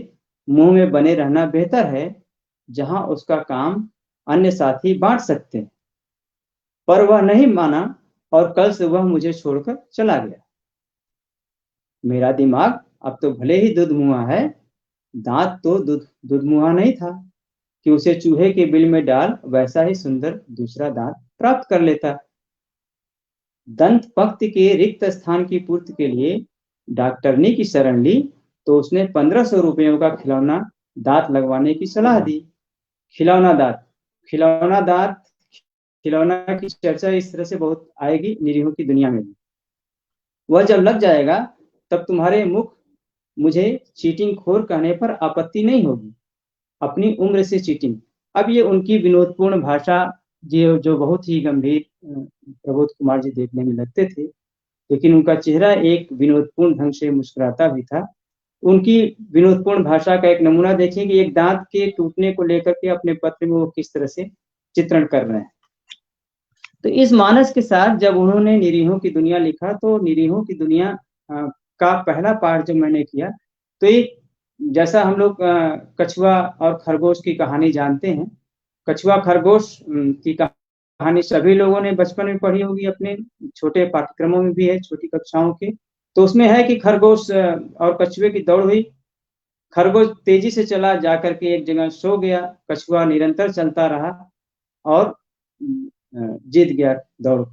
मुंह में बने रहना बेहतर है, जहां उसका काम अन्य साथी बांट सकते हैं। पर वह नहीं माना और कल से वह मुझे छोड़कर चला गया। मेरा दिमाग अब तो भले ही दुधमुहा है, दांत तो दुधमुहा नहीं था कि उसे चूहे के बिल में डाल वैसा ही सुंदर दूसरा दांत प्राप्त कर लेता। दंत पंक्ति के रिक्त स्थान की पूर्ति के लिए डॉक्टरनी की शरण ली तो उसने 1500 रुपयों का खिलौना दांत लगवाने की सलाह दी। खिलौना दांत, खिलौना दांत, खिलौना की चर्चा इस तरह से बहुत आएगी निरीहों की दुनिया में भी। वह जब लग जाएगा तब तुम्हारे मुख मुझे चीटिंग खोर कहने पर आपत्ति नहीं होगी। अपनी उम्र से चीटिंग। अब ये उनकी विनोदपूर्ण भाषा जो बहुत ही गंभीर प्रबोध कुमार जी देखने में लगते थे, लेकिन उनका चेहरा एक विनोदपूर्ण ढंग से मुस्कुराता भी था। उनकी विनोदपूर्ण भाषा का एक नमूना देखिए कि एक दांत के टूटने को लेकर के अपने पत्र में वो किस तरह से चित्रण कर रहे हैं। तो इस मानस के साथ जब उन्होंने निरीहों की दुनिया लिखा तो निरीहों की दुनिया का पहला पाठ जब मैंने किया तो एक जैसा हम लोग कछुआ और खरगोश की कहानी जानते हैं, कछुआ खरगोश की कहानी सभी लोगों ने बचपन में पढ़ी होगी, अपने छोटे पाठ्यक्रमों में भी है, छोटी कक्षाओं के। तो उसमें है कि खरगोश और कछुए की दौड़ हुई। खरगोश तेजी से चला, जाकर के एक जगह सो गया। कछुआ निरंतर चलता रहा और जीत गया दौड़।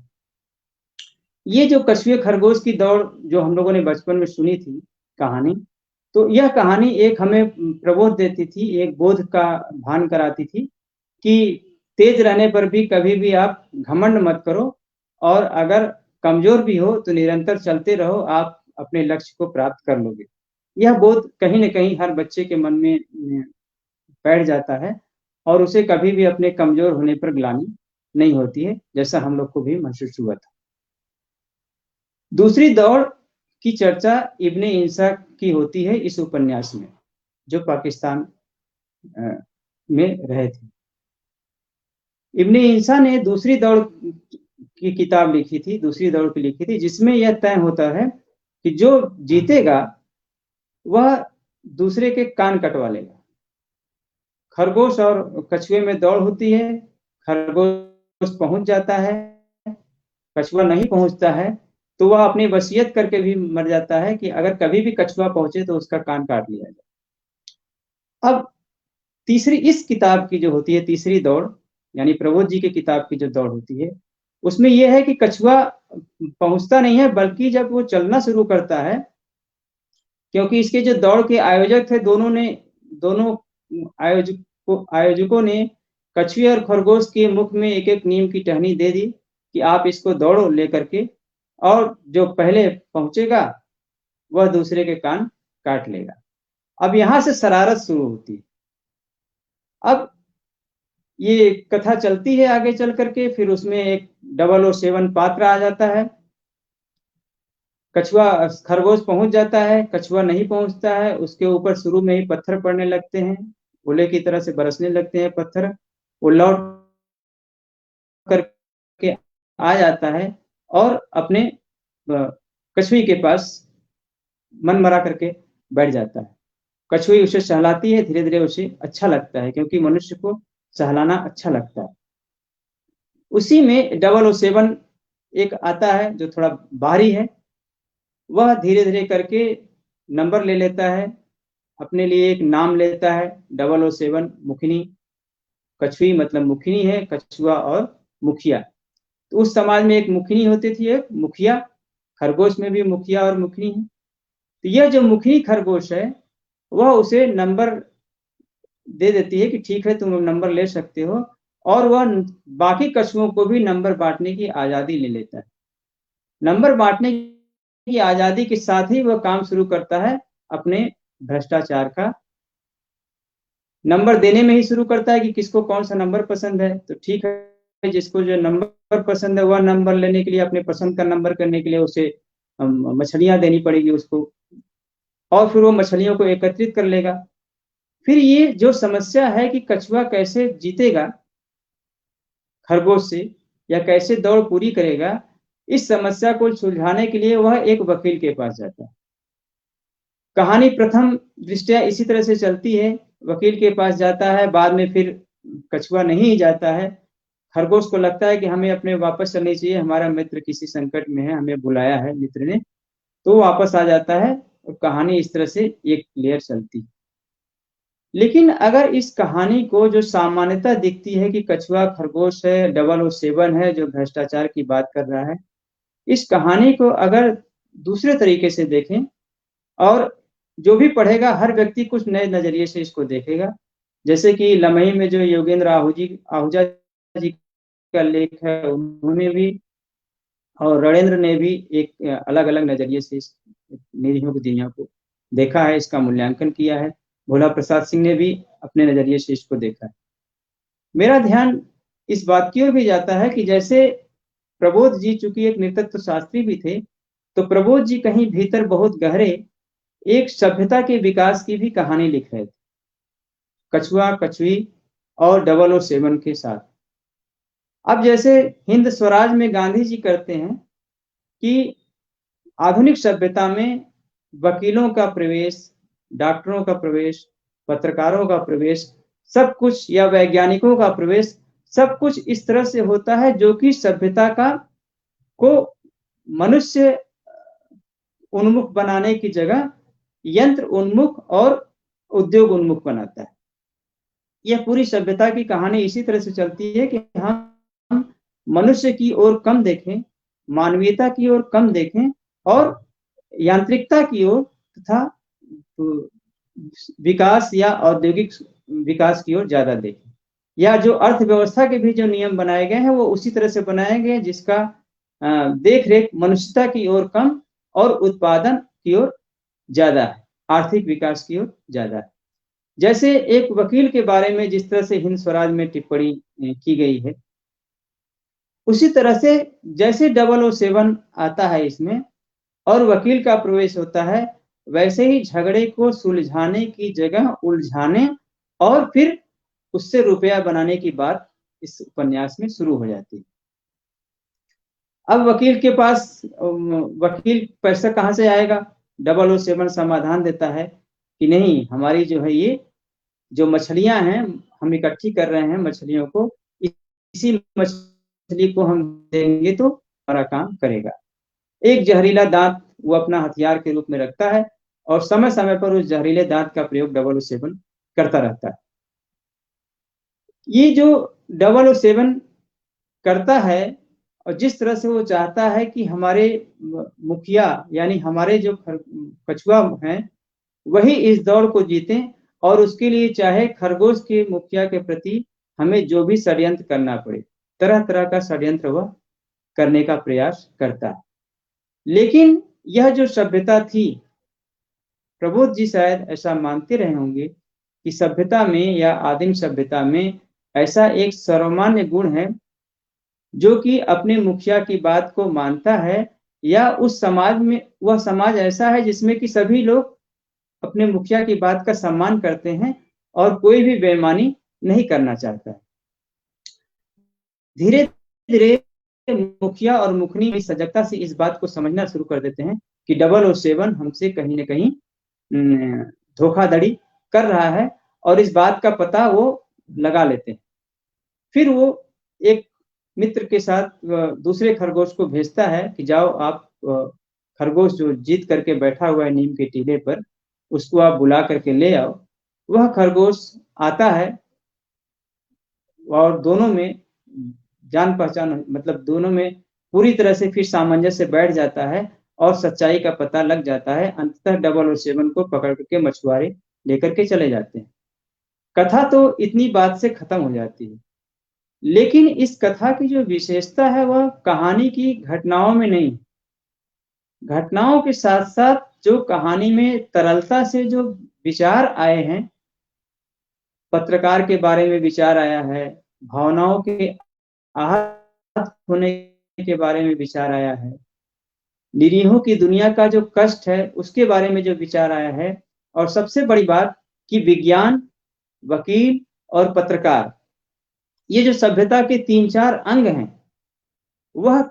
ये जो कछुए खरगोश की दौड़ जो हम लोगों ने बचपन में सुनी थी कहानी, तो यह कहानी एक हमें प्रबोध देती थी, एक बोध का भान कराती थी कि तेज रहने पर भी कभी भी आप घमंड मत करो, और अगर कमजोर भी हो तो निरंतर चलते रहो, आप अपने लक्ष्य को प्राप्त कर लोगे। यह बोध कहीं न कहीं हर बच्चे के मन में बैठ जाता है और उसे कभी भी अपने कमजोर होने पर ग्लानि नहीं होती है, जैसा हम लोग को भी महसूस हुआ था। दूसरी दौड़ की चर्चा इब्ने इंसा की होती है इस उपन्यास में, जो पाकिस्तान में रहे थे। इब्ने इंसा ने दूसरी दौड़ की किताब लिखी थी, दूसरी दौड़ की लिखी थी, जिसमें यह तय होता है कि जो जीतेगा वह दूसरे के कान कटवा लेगा। खरगोश और कछुए में दौड़ होती है, खरगोश पहुंच जाता है, कछुआ नहीं पहुंचता है, तो वह अपनी वसीयत करके भी मर जाता है कि अगर कभी भी कछुआ पहुंचे तो उसका कान काट लिया जाए। अब तीसरी इस किताब की जो होती है तीसरी दौड़, यानी प्रबोध जी की किताब की जो दौड़ होती है, उसमें यह है कि कछुआ पहुंचता नहीं है, बल्कि जब वो चलना शुरू करता है, क्योंकि इसके जो दौड़ के आयोजक थे दोनों आयोजकों ने कछुए और खरगोश के मुख में एक एक नीम की टहनी दे दी कि आप इसको दौड़ो लेकर के, और जो पहले पहुंचेगा वह दूसरे के कान काट लेगा। अब यहां से शरारत शुरू होती है। अब ये कथा चलती है आगे चल करके, फिर उसमें एक 007 पात्र आ जाता है। कछुआ खरगोश पहुंच जाता है, कछुआ नहीं पहुंचता है, उसके ऊपर शुरू में ही पत्थर पड़ने लगते हैं, गोले की तरह से बरसने लगते हैं पत्थर। वो लौट करके आ जाता है और अपने कछुई के पास मन मरा करके बैठ जाता है। कछुई उसे सहलाती है, धीरे धीरे उसे अच्छा लगता है, क्योंकि मनुष्य को सहलाना अच्छा लगता है। उसी में 007 एक आता है जो थोड़ा बाहरी है, वह धीरे धीरे करके नंबर ले लेता है, अपने लिए एक नाम लेता है 007 मुखिनी। कछुई मतलब मुखिनी है, कछुआ और मुखिया। तो उस समाज में एक मुखिनी होती थी, एक मुखिया। खरगोश में भी मुखिया और मुखिनी है। तो यह जो मुखिनी खरगोश है वह उसे नंबर दे देती है कि ठीक है तुम नंबर ले सकते हो, और वह बाकी कछुओं को भी नंबर बांटने की आजादी ले लेता है। नंबर बांटने की आजादी के साथ ही वह काम शुरू करता है अपने भ्रष्टाचार का। नंबर देने में ही शुरू करता है कि किसको कौन सा नंबर पसंद है, तो ठीक है जिसको जो नंबर पसंद है वह नंबर लेने के लिए, अपने पसंद का नंबर करने के लिए उसे मछलियां देनी पड़ेगी उसको, और फिर वो मछलियों को एकत्रित कर लेगा। फिर ये जो समस्या है कि कछुआ कैसे जीतेगा खरगोश से या कैसे दौड़ पूरी करेगा, इस समस्या को सुलझाने के लिए वह एक वकील के पास जाता है। कहानी प्रथम दृष्टया इसी तरह से चलती है, वकील के पास जाता है, बाद में फिर कछुआ नहीं जाता है। खरगोश को लगता है कि हमें अपने वापस चलनी चाहिए, हमारा मित्र किसी संकट में है, हमें बुलाया है मित्र ने, तो वापस आ जाता है और कहानी इस तरह से एक लेयर चलती। लेकिन अगर इस कहानी को जो सामान्यता दिखती है कि कछुआ खरगोश है, 007 है जो भ्रष्टाचार की बात कर रहा है, इस कहानी को अगर दूसरे तरीके से देखें और जो भी पढ़ेगा हर व्यक्ति कुछ नए नजरिए से इसको देखेगा। जैसे कि लमही में जो योगेंद्र आहूजा जी का लेख है, उन्होंने भी और रणेंद्र ने भी एक अलग-अलग नजरिए से इस निरीहों की दुनिया को देखा है, इसका मूल्यांकन किया है। भोला प्रसाद सिंह ने भी अपने नजरिए से इसको देखा है। मेरा ध्यान इस बात की ओर भी जाता है कि जैसे प्रबोध जी चूंकि एक नृतत्व शास्त्री भी थे, तो प्रबोध जी कहीं भीतर बहुत गहरे एक सभ्यता के विकास की भी कहानी लिख रहे थे, कछुआ कछुई और 007 के साथ। अब जैसे हिंद स्वराज में गांधी जी करते हैं कि आधुनिक सभ्यता में वकीलों का प्रवेश, डॉक्टरों का प्रवेश, पत्रकारों का प्रवेश, सब कुछ या वैज्ञानिकों का प्रवेश, सब कुछ इस तरह से होता है जो कि सभ्यता का को मनुष्य उन्मुख बनाने की जगह यंत्र उन्मुख और उद्योग उन्मुख बनाता है। यह पूरी सभ्यता की कहानी इसी तरह से चलती है कि हम मनुष्य की ओर कम देखें, मानवीयता की ओर कम देखें और यांत्रिकता की ओर तथा विकास या औद्योगिक विकास की ओर ज्यादा देखें। या जो अर्थव्यवस्था के भी जो नियम बनाए गए हैं वो उसी तरह से बनाए गए हैं जिसका देख रेख मनुष्यता की ओर कम और उत्पादन की ओर ज्यादा है, आर्थिक विकास की ओर ज्यादा है। जैसे एक वकील के बारे में जिस तरह से हिंद स्वराज में टिप्पणी की गई है, उसी तरह से जैसे 007 आता है इसमें और वकील का प्रवेश होता है, वैसे ही झगड़े को सुलझाने की जगह उलझाने और फिर उससे रुपया बनाने की बात इस उपन्यास में शुरू हो जाती है। अब वकील के पास वकील पैसा कहाँ से आएगा? 007 समाधान देता है कि नहीं, हमारी जो है ये जो मछलियां हैं हम इकट्ठी कर रहे हैं मछलियों को, इसी मछली को हम देंगे तो हमारा काम करेगा। एक जहरीला दांत वो अपना हथियार के रूप में रखता है और समय समय पर उस जहरीले दांत का प्रयोग 007 करता रहता है। ये जो 007 करता है और जिस तरह से वो चाहता है कि हमारे मुखिया यानी हमारे जो कछुआ हैं वही इस दौड़ को जीते और उसके लिए चाहे खरगोश के मुखिया के प्रति हमें जो भी षड्यंत्र करना पड़े, तरह तरह का षड्यंत्र वह करने का प्रयास करता है। लेकिन यह जो सभ्यता थी, प्रबोध जी शायद ऐसा मानते रहे होंगे कि सभ्यता में या आदिम सभ्यता में ऐसा एक सर्वमान्य गुण है जो कि अपने मुखिया की बात को मानता है, या उस समाज में वह समाज ऐसा है जिसमें कि सभी लोग अपने मुखिया की बात का सम्मान करते हैं और कोई भी बेईमानी नहीं करना चाहता है। धीरे धीरे मुखिया और मुखनी भी सजगता से इस बात को समझना शुरू कर देते हैं कि 007 हमसे कहीं न कहीं धोखाधड़ी कर रहा है और इस बात का पता वो लगा लेते हैं। फिर वो एक मित्र के साथ दूसरे खरगोश को भेजता है कि जाओ आप खरगोश जो जीत करके बैठा हुआ है नीम के टीले पर, उसको आप बुला करके ले आओ। वह खरगोश आता है और दोनों में जान पहचान, मतलब दोनों में पूरी तरह से फिर सामंजस्य बैठ जाता है और सच्चाई का पता लग जाता है। अंततः 007 को पकड़ करके मछुआरे लेकर के चले जाते हैं। कथा तो इतनी बात से खत्म हो जाती है, लेकिन इस कथा की जो विशेषता है वह कहानी की घटनाओं में नहीं, घटनाओं के साथ साथ जो कहानी में तरलता से जो विचार आए हैं, पत्रकार के बारे में विचार आया है, भावनाओं के आहत होने के बारे में विचार आया है, निरीहों की दुनिया का जो कष्ट है उसके बारे में जो विचार आया है, और सबसे बड़ी बात कि विज्ञान, वकील और पत्रकार, ये जो सभ्यता के 3-4 अंग हैं, वह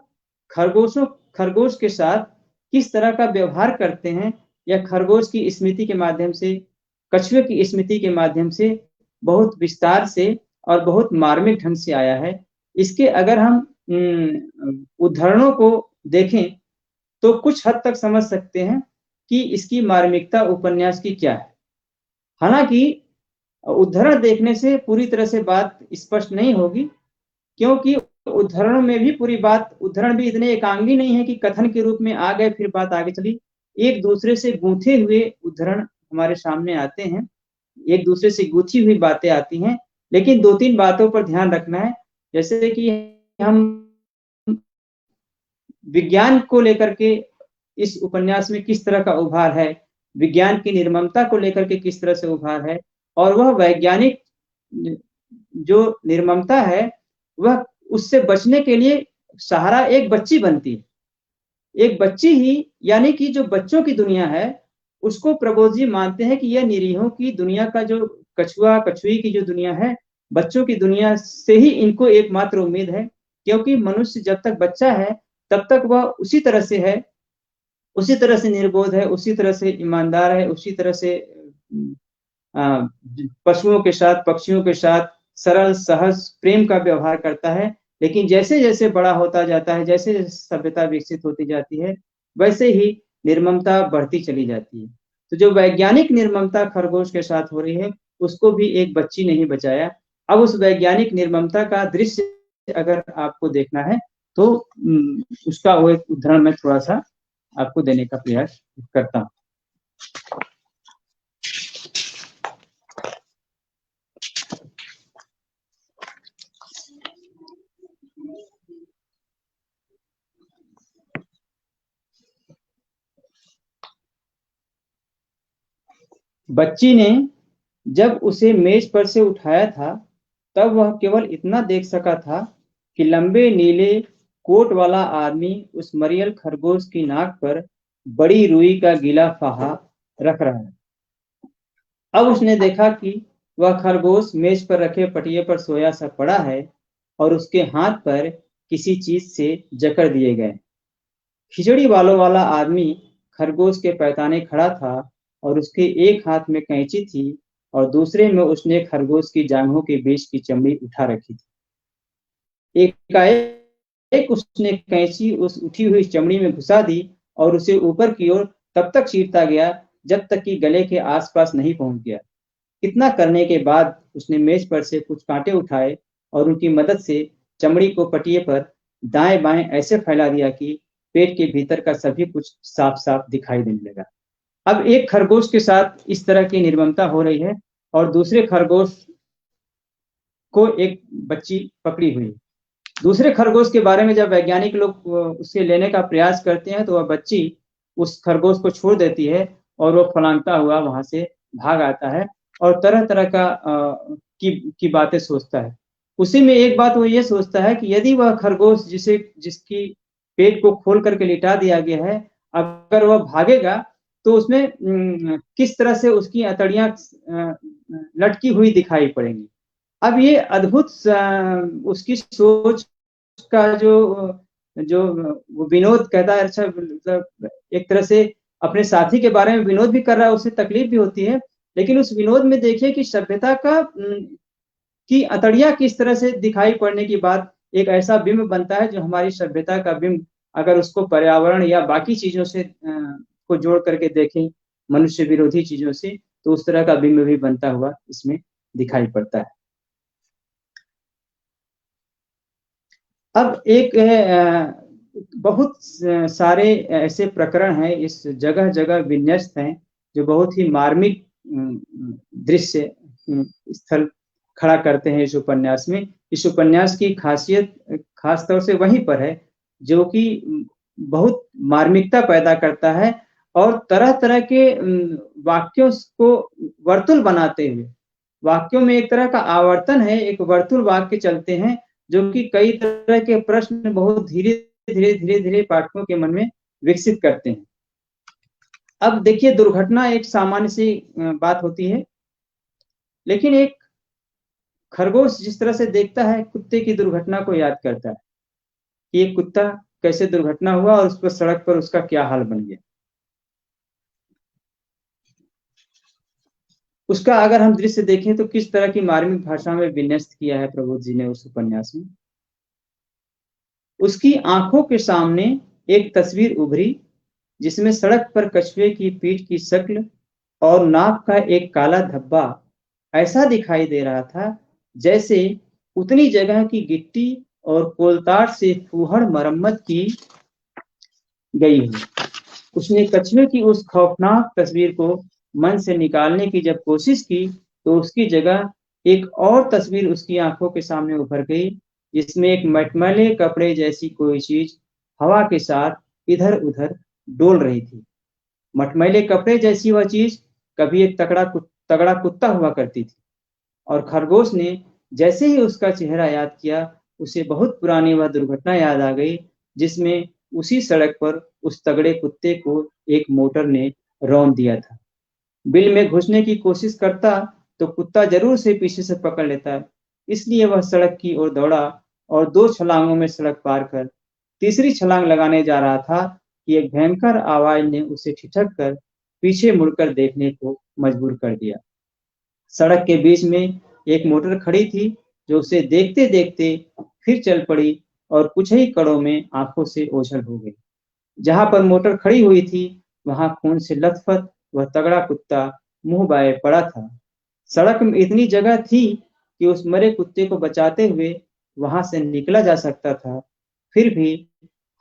खरगोश के साथ किस तरह का व्यवहार करते हैं, या खरगोश की स्मृति के माध्यम से, कछुए की स्मृति के माध्यम से बहुत विस्तार से और बहुत मार्मिक ढंग से आया है। इसके अगर हम उदाहरणों को देखें तो कुछ हद तक समझ सकते हैं कि इसकी मार्मिकता उपन्यास की क्या है। हालांकि उदाहरण देखने से पूरी तरह से बात स्पष्ट नहीं होगी, क्योंकि उदाहरणों में भी पूरी बात, उदाहरण भी इतने एकांगी नहीं है कि कथन के रूप में आ गए फिर बात आगे चली। एक दूसरे से गूंथे हुए उदाहरण हमारे सामने आते हैं, एक दूसरे से गूंथी हुई बातें आती हैं, लेकिन 2-3 बातों पर ध्यान रखना है। जैसे कि हम विज्ञान को लेकर के इस उपन्यास में किस तरह का उभार है, विज्ञान की निर्ममता को लेकर के किस तरह से उभार है, और वह वैज्ञानिक जो निर्ममता है वह उससे बचने के लिए सहारा एक बच्ची बनती है। एक बच्ची ही, यानी कि जो बच्चों की दुनिया है, उसको प्रबोध जी मानते हैं कि यह निरीहों की दुनिया का जो कछुआ कछुई की जो दुनिया है, बच्चों की दुनिया से ही इनको एकमात्र उम्मीद है। क्योंकि मनुष्य जब तक बच्चा है तब तक वह उसी तरह से है, उसी तरह से निर्बोध है, उसी तरह से ईमानदार है, उसी तरह से पशुओं के साथ, पक्षियों के साथ सरल सहज प्रेम का व्यवहार करता है। लेकिन जैसे जैसे बड़ा होता जाता है, जैसे जैसे सभ्यता विकसित होती जाती है, वैसे ही निर्ममता बढ़ती चली जाती है। तो जो वैज्ञानिक निर्ममता खरगोश के साथ हो रही है, उसको भी एक बच्ची ने ही बचाया। अब उस वैज्ञानिक निर्ममता का दृश्य अगर आपको देखना है तो उसका वो एक उदाहरण मैं थोड़ा सा आपको देने का प्रयास करता हूँ। बच्ची ने जब उसे मेज पर से उठाया था, तब वह केवल इतना देख सका था कि लंबे नीले कोट वाला आदमी उस मरियल खरगोश की नाक पर बड़ी रुई का गीला फाहा रख रहा है। अब उसने देखा कि वह खरगोश मेज पर रखे पटिये पर सोया सा पड़ा है और उसके हाथ पर किसी चीज से जकड़ दिए गए। खिचड़ी वालों वाला आदमी खरगोश के पैताने खड़ा था और उसके एक हाथ में कैंची थी और दूसरे में उसने खरगोश की जांघों के बीच की चमड़ी उठा रखी थी। एकाएक उसने कैंची उस उठी हुई चमड़ी में घुसा दी और उसे ऊपर की ओर तब तक चीरता गया जब तक कि गले के आसपास नहीं पहुंच गया। इतना करने के बाद उसने मेज पर से कुछ कांटे उठाए और उनकी मदद से चमड़ी को पटिये पर दाएं बाएं ऐसे फैला दिया कि पेट के भीतर का सभी कुछ साफ साफ दिखाई देने लगा। अब एक खरगोश के साथ इस तरह की निर्ममता हो रही है और दूसरे खरगोश को एक बच्ची पकड़ी हुई। दूसरे खरगोश के बारे में जब वैज्ञानिक लोग उसे लेने का प्रयास करते हैं तो वह बच्ची उस खरगोश को छोड़ देती है और वो फलांगता हुआ वहां से भाग आता है और तरह तरह का की बातें सोचता है। उसी में एक बात वो ये सोचता है कि यदि वह खरगोश जिसकी पेट को खोल करके लिटा दिया गया है, अगर वह भागेगा तो उसमें किस तरह से उसकी अतड़ियां लटकी हुई दिखाई पड़ेंगी। अब ये अद्भुत उसकी सोच का जो जो वो विनोद कहता है, अच्छा मतलब एक तरह से अपने साथी के बारे में विनोद भी कर रहा है, उससे तकलीफ भी होती है, लेकिन उस विनोद में देखिए कि सभ्यता का की अतड़ियां किस तरह से दिखाई पड़ने की बात एक ऐसा बिंब बनता है जो हमारी सभ्यता का बिंब, अगर उसको पर्यावरण या बाकी चीजों से को जोड़ करके देखें, मनुष्य विरोधी चीजों से, तो उस तरह का बिंब भी बनता हुआ इसमें दिखाई पड़ता है। अब एक बहुत सारे ऐसे प्रकरण हैं, इस जगह जगह विन्यस्त हैं, जो बहुत ही मार्मिक दृश्य स्थल खड़ा करते हैं इस उपन्यास में। इस उपन्यास की खासियत खास तौर से वहीं पर है जो कि बहुत मार्मिकता पैदा करता है और तरह तरह के वाक्यों को वर्तुल बनाते हुए, वाक्यों में एक तरह का आवर्तन है, एक वर्तुल वाक्य चलते हैं जो कि कई तरह के प्रश्न बहुत धीरे धीरे धीरे धीरे पाठकों के मन में विकसित करते हैं। अब देखिए, दुर्घटना एक सामान्य सी बात होती है, लेकिन एक खरगोश जिस तरह से देखता है कुत्ते की दुर्घटना को याद करता है कि एक कुत्ता कैसे दुर्घटना हुआ और उस पर सड़क पर उसका क्या हाल बन गया। उसका अगर हम दृश्य देखें तो किस तरह की मार्मिक भाषा में विन्यस्त किया है प्रबोध जी ने उस उपन्यास में। उसकी आंखों के सामने एक तस्वीर उभरी जिसमें सड़क पर कछुए की पीठ की शक्ल और नाक का एक काला धब्बा ऐसा दिखाई दे रहा था जैसे उतनी जगह की गिट्टी और कोलतार से फूहड़ मरम्मत की गई हो। उसने कछुए की उस खौफनाक तस्वीर को मन से निकालने की जब कोशिश की तो उसकी जगह एक और तस्वीर उसकी आंखों के सामने उभर गई जिसमें एक मटमैले कपड़े जैसी कोई चीज हवा के साथ इधर उधर डोल रही थी। मटमैले कपड़े जैसी वह चीज कभी एक तगड़ा कुत्ता हुआ करती थी और खरगोश ने जैसे ही उसका चेहरा याद किया उसे बहुत पुरानी वह दुर्घटना याद आ गई जिसमें उसी सड़क पर उस तगड़े कुत्ते को एक मोटर ने रौंद दिया था। बिल में घुसने की कोशिश करता तो कुत्ता जरूर से पीछे से पकड़ लेता है, इसलिए वह सड़क की ओर दौड़ा और 2 छलांगों में सड़क पार कर तीसरी छलांग लगाने जा रहा था कि एक भयंकर आवाज ने उसे ठिठक कर पीछे मुड़कर देखने को मजबूर कर दिया। सड़क के बीच में एक मोटर खड़ी थी जो उसे देखते देखते फिर चल पड़ी और कुछ ही कड़ों में आंखों से ओझल हो गई। जहां पर मोटर खड़ी हुई थी वहां खून से लथपथ वह तगड़ा कुत्ता मुंह बाए पड़ा था। सड़क में इतनी जगह थी कि उस मरे कुत्ते को बचाते हुए वहां से निकला जा सकता था, फिर भी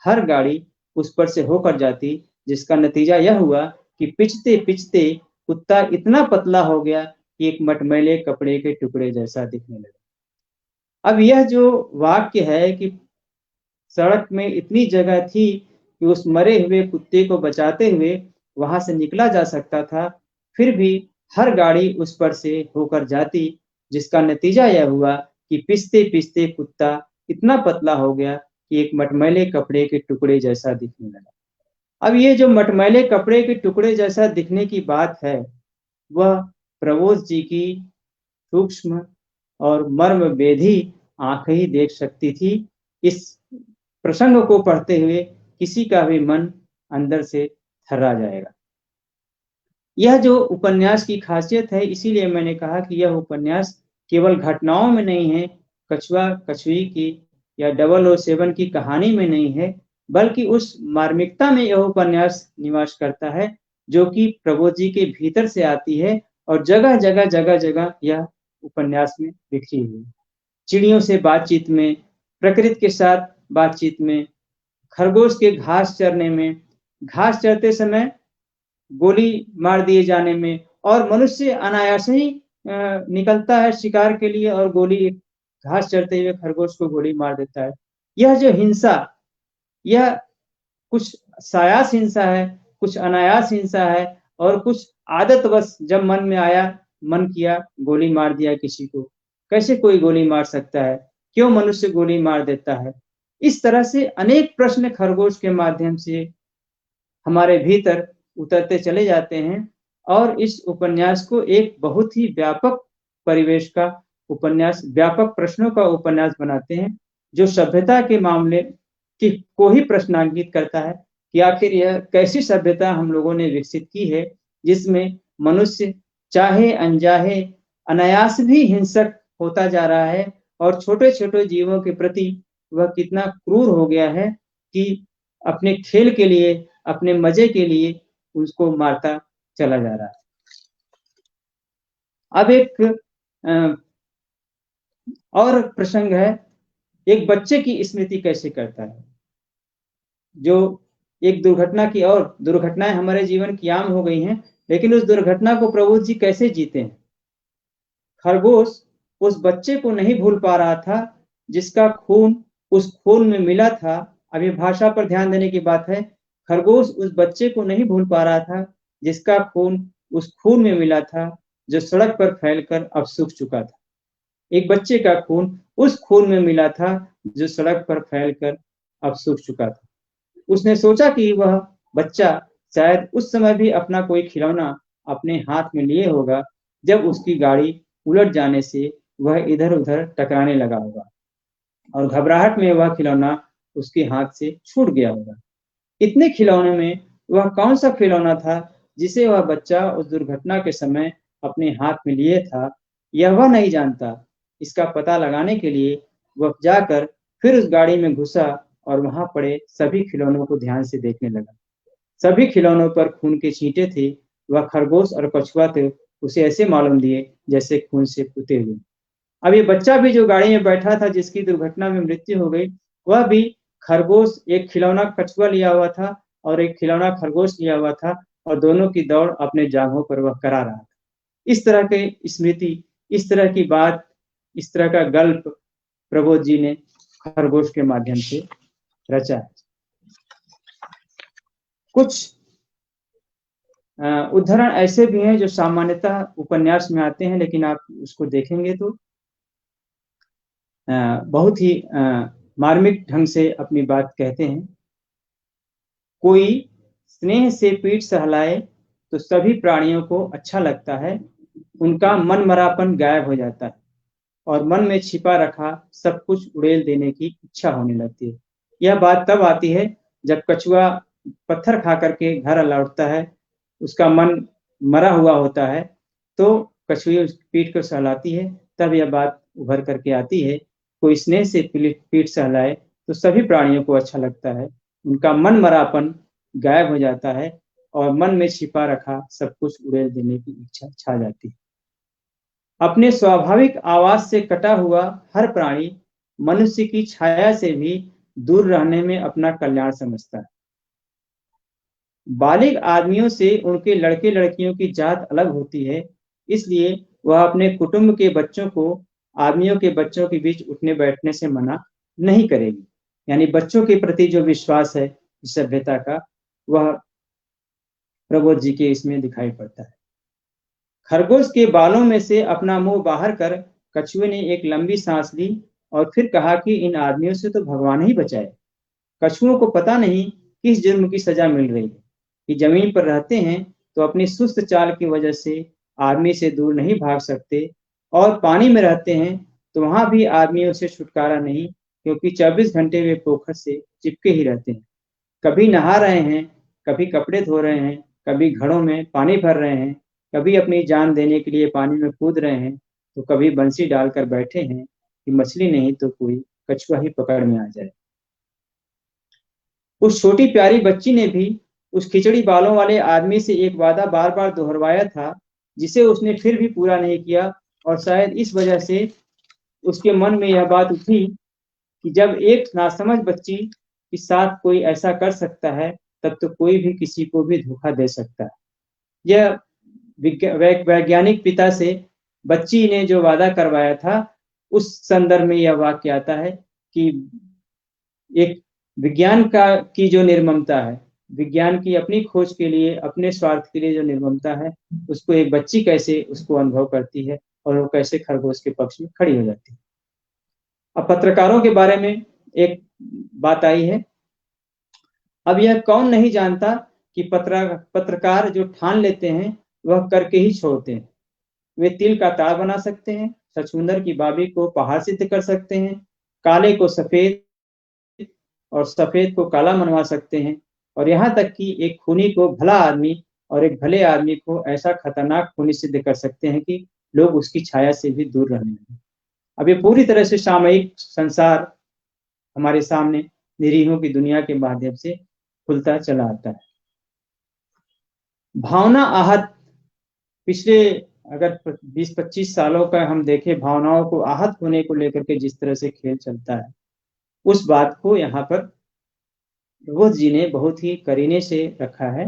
हर गाड़ी उस पर से होकर जाती जिसका नतीजा यह हुआ कि पिचते पिचते कुत्ता इतना पतला हो गया कि एक मटमैले कपड़े के टुकड़े जैसा दिखने लगा। अब यह जो वाक्य है कि सड़क में इतनी जगह थी कि उस मरे हुए कुत्ते को बचाते हुए वहां से निकला जा सकता था, फिर भी हर गाड़ी उस पर से होकर जाती जिसका नतीजा यह हुआ कि पिसते पिसते कुत्ता इतना पतला हो गया कि एक मटमैले कपड़े के टुकड़े जैसा दिखने लगा। अब ये जो मटमैले कपड़े के टुकड़े जैसा दिखने की बात है वह प्रबोध जी की सूक्ष्म और मर्म वेधी आंख ही देख सकती थी। इस प्रसंग को पढ़ते हुए किसी का भी मन अंदर से थर्रा जाएगा। यह जो उपन्यास की खासियत है इसीलिए मैंने कहा कि यह उपन्यास केवल घटनाओं में नहीं है, कछुआ कछुई की या 007 की कहानी में नहीं है, बल्कि उस मार्मिकता में यह उपन्यास निवास करता है जो कि प्रबोध जी के भीतर से आती है और जगह जगह जगह जगह यह उपन्यास में बिखरी हुई। चिड़ियों से बातचीत में, प्रकृति के साथ बातचीत में, खरगोश के घास चरने में, घास चरते समय गोली मार दिए जाने में और मनुष्य अनायास ही निकलता है शिकार के लिए और गोली घास चरते हुए खरगोश को गोली मार देता है। यह जो हिंसा, यह कुछ सायास हिंसा है, कुछ अनायास हिंसा है और कुछ आदतवश जब मन में आया, मन किया, गोली मार दिया किसी को। कैसे कोई गोली मार सकता है? क्यों मनुष्य गोली मार देता है? इस तरह से अनेक प्रश्न खरगोश के माध्यम से हमारे भीतर उतरते चले जाते हैं और इस उपन्यास को एक बहुत ही व्यापक परिवेश का उपन्यास, व्यापक प्रश्नों का उपन्यास बनाते हैं जो सभ्यता के मामले की को ही प्रश्नांकित करता है कि आखिर यह कैसी सभ्यता हम लोगों ने विकसित की है जिसमें मनुष्य चाहे अनचाहे अनायास भी हिंसक होता जा रहा है और छोटे छोटे जीवों के प्रति वह कितना क्रूर हो गया है कि अपने खेल के लिए, अपने मजे के लिए उसको मारता चला जा रहा है। अब एक और प्रसंग है, एक बच्चे की स्मृति कैसे करता है। जो एक दुर्घटना की, और दुर्घटनाएं हमारे जीवन की आम हो गई हैं, लेकिन उस दुर्घटना को प्रबोध जी कैसे जीते हैं। खरगोश उस बच्चे को नहीं भूल पा रहा था जिसका खून उस खून में मिला था। अब ये भाषा पर ध्यान देने की बात है। खरगोश उस बच्चे को नहीं भूल पा रहा था जिसका खून उस खून में मिला था जो सड़क पर फैलकर अब सूख चुका था। एक बच्चे का खून उस खून में मिला था जो सड़क पर फैलकर अब सूख चुका था। उसने सोचा कि वह बच्चा शायद उस समय भी अपना कोई खिलौना अपने हाथ में लिए होगा जब उसकी गाड़ी उलट जाने से वह इधर उधर टकराने लगा होगा और घबराहट में वह खिलौना उसके हाथ से छूट गया होगा। इतने खिलौनों में वह कौन सा खिलौना था जिसे वह बच्चा उस दुर्घटना के समय अपने हाथ में लिए था, यह वह नहीं जानता। इसका पता लगाने के लिए वह जाकर फिर उस गाड़ी में घुसा और वहां पड़े सभी खिलौनों को ध्यान से देखने लगा। सभी खिलौनों पर खून के छींटे थे। वह खरगोश और कछुआ थे, उसे ऐसे मालूम दिए जैसे खून से पुते हुए। अब ये बच्चा भी जो गाड़ी में बैठा था, जिसकी दुर्घटना में मृत्यु हो गई, वह भी खरगोश, एक खिलौना कछुआ लिया हुआ था और एक खिलौना खरगोश लिया हुआ था, और दोनों की दौड़ अपने जांघों पर वह करा रहा था। इस तरह के स्मृति, इस तरह की बात, इस तरह का गल्प प्रबोध जी ने खरगोश के माध्यम से रचा है। कुछ उदाहरण ऐसे भी हैं जो सामान्यतः उपन्यास में आते हैं, लेकिन आप उसको देखेंगे तो बहुत ही मार्मिक ढंग से अपनी बात कहते हैं। कोई स्नेह से पीठ सहलाए तो सभी प्राणियों को अच्छा लगता है, उनका मनमरापन गायब हो जाता है और मन में छिपा रखा सब कुछ उड़ेल देने की इच्छा होने लगती है। यह बात तब आती है जब कछुआ पत्थर खा करके घर लौटता है, उसका मन मरा हुआ होता है, तो कछुए उसकी पीठ को सहलाती है, तब यह बात उभर करके आती है। कोई स्नेह से पीठ सहलाए तो सभी प्राणियों को अच्छा लगता है, उनका मन मरापन गायब हो जाता है और मन में छिपा रखा सब कुछ उड़ेल देने की इच्छा छा जाती है। अपने स्वाभाविक आवास से कटा हुआ हर प्राणी मनुष्य की छाया से भी दूर रहने में अपना कल्याण समझता है। बालिग आदमियों से उनके लड़के लड़कियों की जात अलग होती है, इसलिए वह अपने कुटुंब के बच्चों को आदमियों के बच्चों के बीच उठने बैठने से मना नहीं करेगी। यानी बच्चों के प्रति जो विश्वास है सभ्यता का, वह प्रबोध जी के इसमें दिखाई पड़ता है। खरगोश के बालों में से अपना मुंह बाहर कर कछुए ने एक लंबी सांस ली और फिर कहा कि इन आदमियों से तो भगवान ही बचाए। कछुओं को पता नहीं किस जुर्म की सजा मिल रही है कि जमीन पर रहते हैं तो अपनी सुस्त चाल की वजह से आदमी से दूर नहीं भाग सकते, और पानी में रहते हैं तो वहां भी आदमियों से छुटकारा नहीं, क्योंकि 24 घंटे वे पोखर से चिपके ही रहते हैं। कभी नहा रहे हैं, कभी कपड़े धो रहे हैं, कभी घड़ों में पानी भर रहे हैं, कभी अपनी जान देने के लिए पानी में कूद रहे हैं, तो कभी बंसी डालकर बैठे हैं कि मछली नहीं तो कोई कछुआ ही पकड़ में आ जाए। उस छोटी प्यारी बच्ची ने भी उस खिचड़ी बालों वाले आदमी से एक वादा बार बार दोहरवाया था, जिसे उसने फिर भी पूरा नहीं किया, और शायद इस वजह से उसके मन में यह बात उठी कि जब एक नासमझ बच्ची के साथ कोई ऐसा कर सकता है, तब तो कोई भी किसी को भी धोखा दे सकता है। यह वैज्ञानिक पिता से बच्ची ने जो वादा करवाया था, उस संदर्भ में यह वाक्य आता है कि एक विज्ञान की जो निर्ममता है, विज्ञान की अपनी खोज के लिए, अपने स्वार्थ के लिए जो निर्ममता है, उसको एक बच्ची कैसे उसको अनुभव करती है और वो कैसे खरगोश के पक्ष में खड़ी हो जाती है। अब पत्रकारों के बारे में एक बात आई है। अब यह कौन नहीं जानता कि पत्रकार जो ठान लेते हैं वह करके ही छोड़ते हैं। वे तिल का ताड़ बना सकते हैं, छछूंदर की बाबी को पहाड़ सिद्ध कर सकते हैं, काले को सफेद और सफेद को काला मनवा सकते हैं, और यहाँ तक कि एक खूनी को भला आदमी और एक भले आदमी को ऐसा खतरनाक खूनी सिद्ध कर सकते हैं कि लोग उसकी छाया से भी दूर रहने लगे। अब ये पूरी तरह से सामयिक संसार हमारे सामने निरीहों की दुनिया के माध्यम से खुलता चला आता है। भावना आहत, पिछले अगर 20-25 सालों का हम देखें, भावनाओं को आहत होने को लेकर के जिस तरह से खेल चलता है, उस बात को यहाँ पर प्रबोध जी ने बहुत ही करीने से रखा है।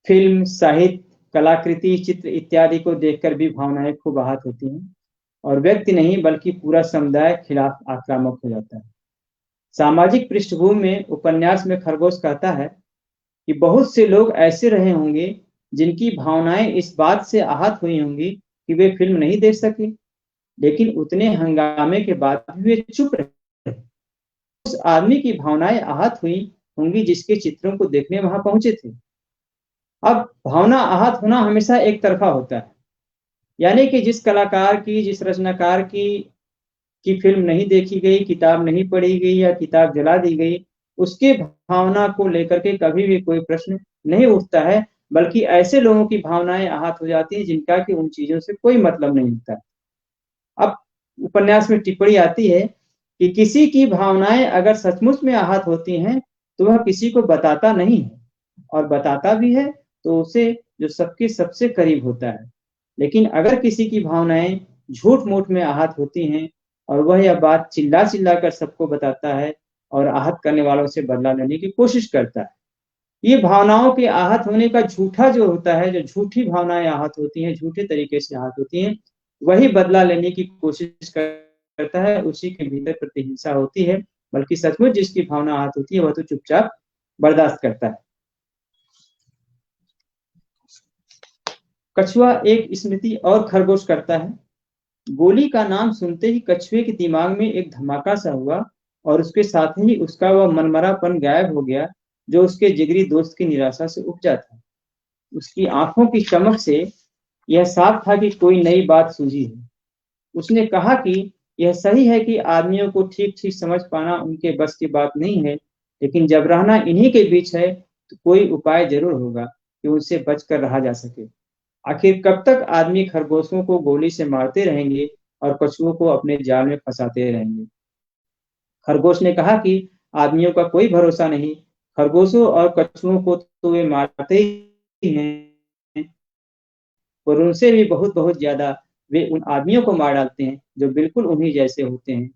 फिल्म, साहित्य, कलाकृति, चित्र इत्यादि को देखकर भी भावनाएं खूब आहत होती हैं, और व्यक्ति नहीं बल्कि पूरा समुदाय खिलाफ आक्रामक हो जाता है। सामाजिक पृष्ठभूमि में उपन्यास में खरगोश कहता है कि बहुत से लोग ऐसे रहे होंगे जिनकी भावनाएं इस बात से आहत हुई होंगी कि वे फिल्म नहीं देख सके, लेकिन उतने हंगामे के बाद भी वे चुप रहे। उस आदमी की भावनाएं आहत हुई होंगी जिसके चित्रों को देखने वहां पहुंचे थे। अब भावना आहत होना हमेशा एक तरफा होता है, यानी कि जिस कलाकार की, जिस रचनाकार की की फिल्म नहीं देखी गई, किताब नहीं पढ़ी गई या किताब जला दी गई, उसके भावना को लेकर के कभी भी कोई प्रश्न नहीं उठता है, बल्कि ऐसे लोगों की भावनाएं आहत हो जाती हैं जिनका कि उन चीजों से कोई मतलब नहीं होता। अब उपन्यास में टिप्पणी आती है कि किसी की भावनाएं अगर सचमुच में आहत होती हैं तो वह किसी को बताता नहीं है, और बताता भी है तो उसे जो सबके सबसे करीब होता है। लेकिन अगर किसी की भावनाएं झूठ मूठ में आहत होती हैं और वह यह बात चिल्ला चिल्ला कर सबको बताता है और आहत करने वालों से बदला लेने की कोशिश करता है, ये भावनाओं के आहत होने का झूठा जो होता है, जो झूठी भावनाएं आहत होती हैं, झूठे तरीके से आहत होती हैं, वही बदला लेने की कोशिश करता है, उसी के भीतर प्रतिहिंसा होती है। बल्कि सचमुच जिसकी भावना आहत होती है वह तो चुपचाप बर्दाश्त करता है। कछुआ एक स्मृति और खरगोश करता है। गोली का नाम सुनते ही कछुए के दिमाग में एक धमाका सा हुआ और उसके साथ ही उसका वह मनमरापन गायब हो गया जो उसके जिगरी दोस्त की निराशा से उपजा था। उसकी आंखों की चमक से यह साफ था कि कोई नई बात सूझी है। उसने कहा कि यह सही है कि आदमियों को ठीक ठीक समझ पाना उनके बस की बात नहीं है, लेकिन जब रहना इन्हीं के बीच है तो कोई उपाय जरूर होगा कि उनसे बचकर रहा जा सके। आखिर कब तक आदमी खरगोशों को गोली से मारते रहेंगे और कछुओं को अपने जाल में फंसाते रहेंगे। खरगोश ने कहा कि आदमियों का कोई भरोसा नहीं, खरगोशों और कछुओं को तो वे मारते ही हैं, और उनसे भी बहुत बहुत ज्यादा वे उन आदमियों को मार डालते हैं जो बिल्कुल उन्हीं जैसे होते हैं।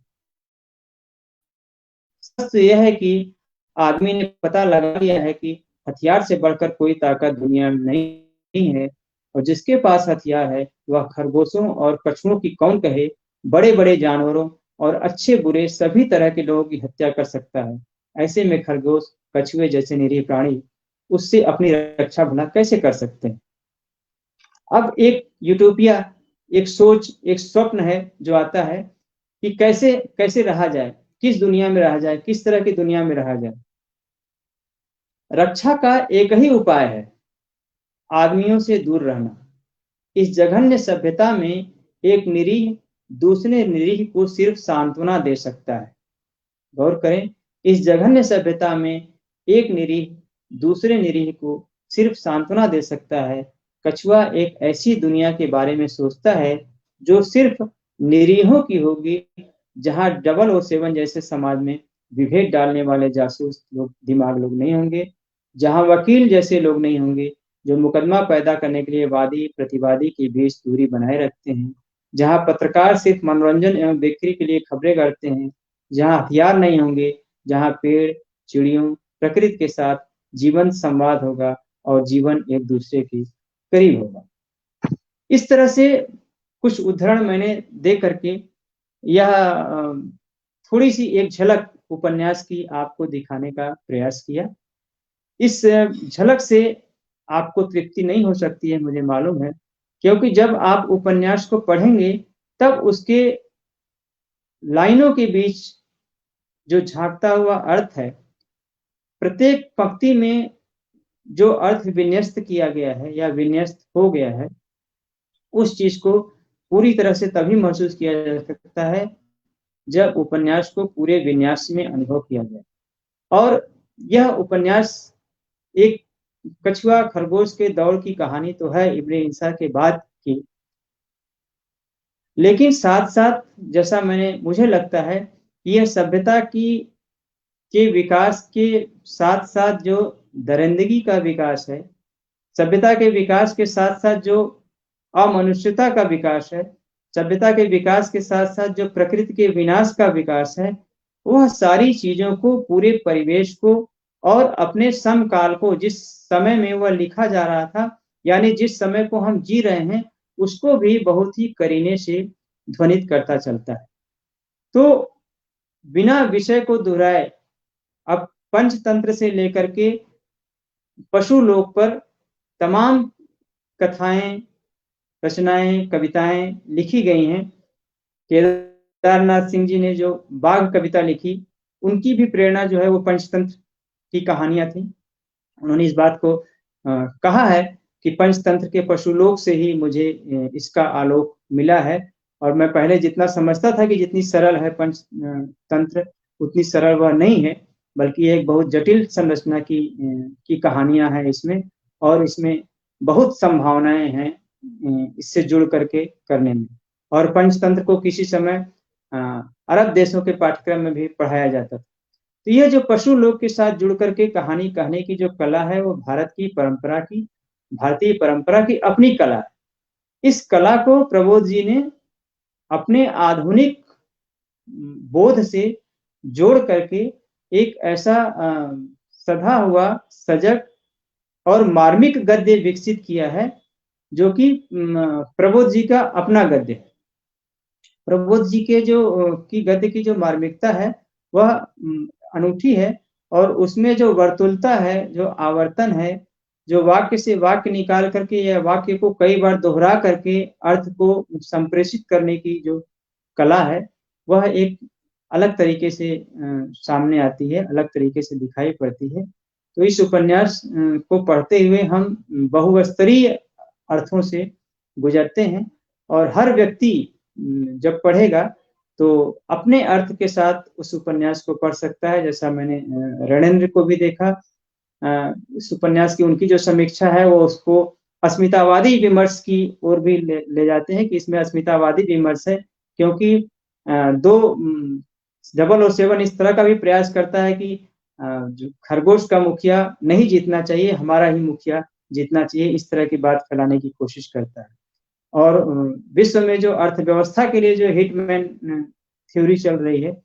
सच तो यह है कि आदमी ने पता लगा लिया है कि हथियार से बढ़कर कोई ताकत दुनिया में नहीं है, और जिसके पास हथियार है वह खरगोशों और कछुओं की कौन कहे, बड़े बड़े जानवरों और अच्छे बुरे सभी तरह के लोगों की हत्या कर सकता है। ऐसे में खरगोश कछुए जैसे निरीह प्राणी उससे अपनी रक्षा भला कैसे कर सकते हैं। अब एक यूटोपिया, एक सोच, एक स्वप्न है जो आता है कि कैसे कैसे रहा जाए, किस दुनिया में रहा जाए, किस तरह की दुनिया में रहा जाए। रक्षा का एक ही उपाय है, आदमियों से दूर रहना। इस जघन्य सभ्यता में एक निरीह दूसरे निरीह को सिर्फ सांत्वना दे सकता है। गौर करें, इस जघन्य सभ्यता में एक निरीह दूसरे निरीह को सिर्फ सांत्वना दे सकता है। कछुआ एक ऐसी दुनिया के बारे में सोचता है जो सिर्फ निरीहों की होगी, जहां 007 जैसे समाज में विभेद डालने वाले जासूस लोग दिमाग लोग नहीं होंगे, जहां वकील जैसे लोग नहीं होंगे जो मुकदमा पैदा करने के लिए वादी प्रतिवादी के बीच दूरी बनाए रखते हैं, जहां पत्रकार सिर्फ मनोरंजन एवं बिक्री के लिए खबरें करते हैं, जहां हथियार नहीं होंगे, जहां पेड़ चिड़ियों प्रकृति के साथ जीवंत संवाद होगा और जीवन एक दूसरे के करीब होगा। इस तरह से कुछ उदाहरण मैंने दे करके यह थोड़ी सी एक झलक उपन्यास की आपको दिखाने का प्रयास किया। इस झलक से आपको तृप्ति नहीं हो सकती है, मुझे मालूम है, क्योंकि जब आप उपन्यास को पढ़ेंगे तब उसके लाइनों के बीच जो झांकता हुआ अर्थ है, प्रत्येक पंक्ति में जो अर्थ विन्यस्त किया गया है या विन्यस्त हो गया है, उस चीज को पूरी तरह से तभी महसूस किया जा सकता है जब उपन्यास को पूरे विन्यास में अनुभव किया जाए। और यह उपन्यास एक कछुआ खरगोश के दौड़ की कहानी तो है इब्ने इंसा के बाद की, लेकिन साथ साथ जैसा मुझे लगता है कि यह सभ्यता की के विकास के साथ साथ जो दरिंदगी का विकास है, सभ्यता के विकास के साथ साथ जो अमनुष्यता का विकास है, सभ्यता के विकास के साथ साथ जो प्रकृति के विनाश का विकास है, वह सारी चीजों को, पूरे परिवेश को और अपने समकाल को, जिस समय में वह लिखा जा रहा था यानी जिस समय को हम जी रहे हैं, उसको भी बहुत ही करीने से ध्वनित करता चलता है। तो बिना विषय को दोहराए अब पंचतंत्र से लेकर के पशु लोक पर तमाम कथाएं, रचनाएं, कविताएं लिखी गई हैं। केदारनाथ सिंह जी ने जो बाघ कविता लिखी, उनकी भी प्रेरणा जो है वो पंचतंत्र की कहानियां थी। उन्होंने इस बात को कहा है कि पंचतंत्र के पशुलोक से ही मुझे इसका आलोक मिला है, और मैं पहले जितना समझता था कि जितनी सरल है पंचतंत्र, उतनी सरल वह नहीं है, बल्कि एक बहुत जटिल संरचना की कहानियां हैं इसमें, और इसमें बहुत संभावनाएं हैं इससे जुड़ करके करने में। और पंचतंत्र को किसी समय अरब देशों के पाठ्यक्रम में भी पढ़ाया जाता था। तो यह जो पशु लोग के साथ जुड़ करके कहानी कहने की जो कला है, वो भारतीय परंपरा की अपनी कला है। इस कला को प्रबोध जी ने अपने आधुनिक बोध से जोड़ करके एक ऐसा सधा हुआ, सजग और मार्मिक गद्य विकसित किया है, जो कि प्रबोध जी का अपना गद्य है। प्रबोध जी के गद्य की जो मार्मिकता है, वह अनूठी है, और उसमें जो वर्तुलता है, जो आवर्तन है, जो वाक्य से वाक्य निकाल करके या वाक्य को कई बार दोहरा करके अर्थ को संप्रेषित करने की जो कला है, वह एक अलग तरीके से सामने आती है, अलग तरीके से दिखाई पड़ती है। तो इस उपन्यास को पढ़ते हुए हम बहुस्तरीय अर्थों से गुजरते हैं, और हर व्यक्ति जब पढ़ेगा तो अपने अर्थ के साथ उस उपन्यास को पढ़ सकता है। जैसा मैंने रणेंद्र को भी देखा, इस उपन्यास की उनकी जो समीक्षा है, वो उसको अस्मितावादी विमर्श की ओर भी ले जाते हैं कि इसमें अस्मितावादी विमर्श है, क्योंकि 007 इस तरह का भी प्रयास करता है कि जो खरगोश का मुखिया नहीं जीतना चाहिए, हमारा ही मुखिया जीतना चाहिए, इस तरह की बात फैलाने की कोशिश करता है। और विश्व में जो अर्थव्यवस्था के लिए जो हिटमैन थ्योरी चल रही है,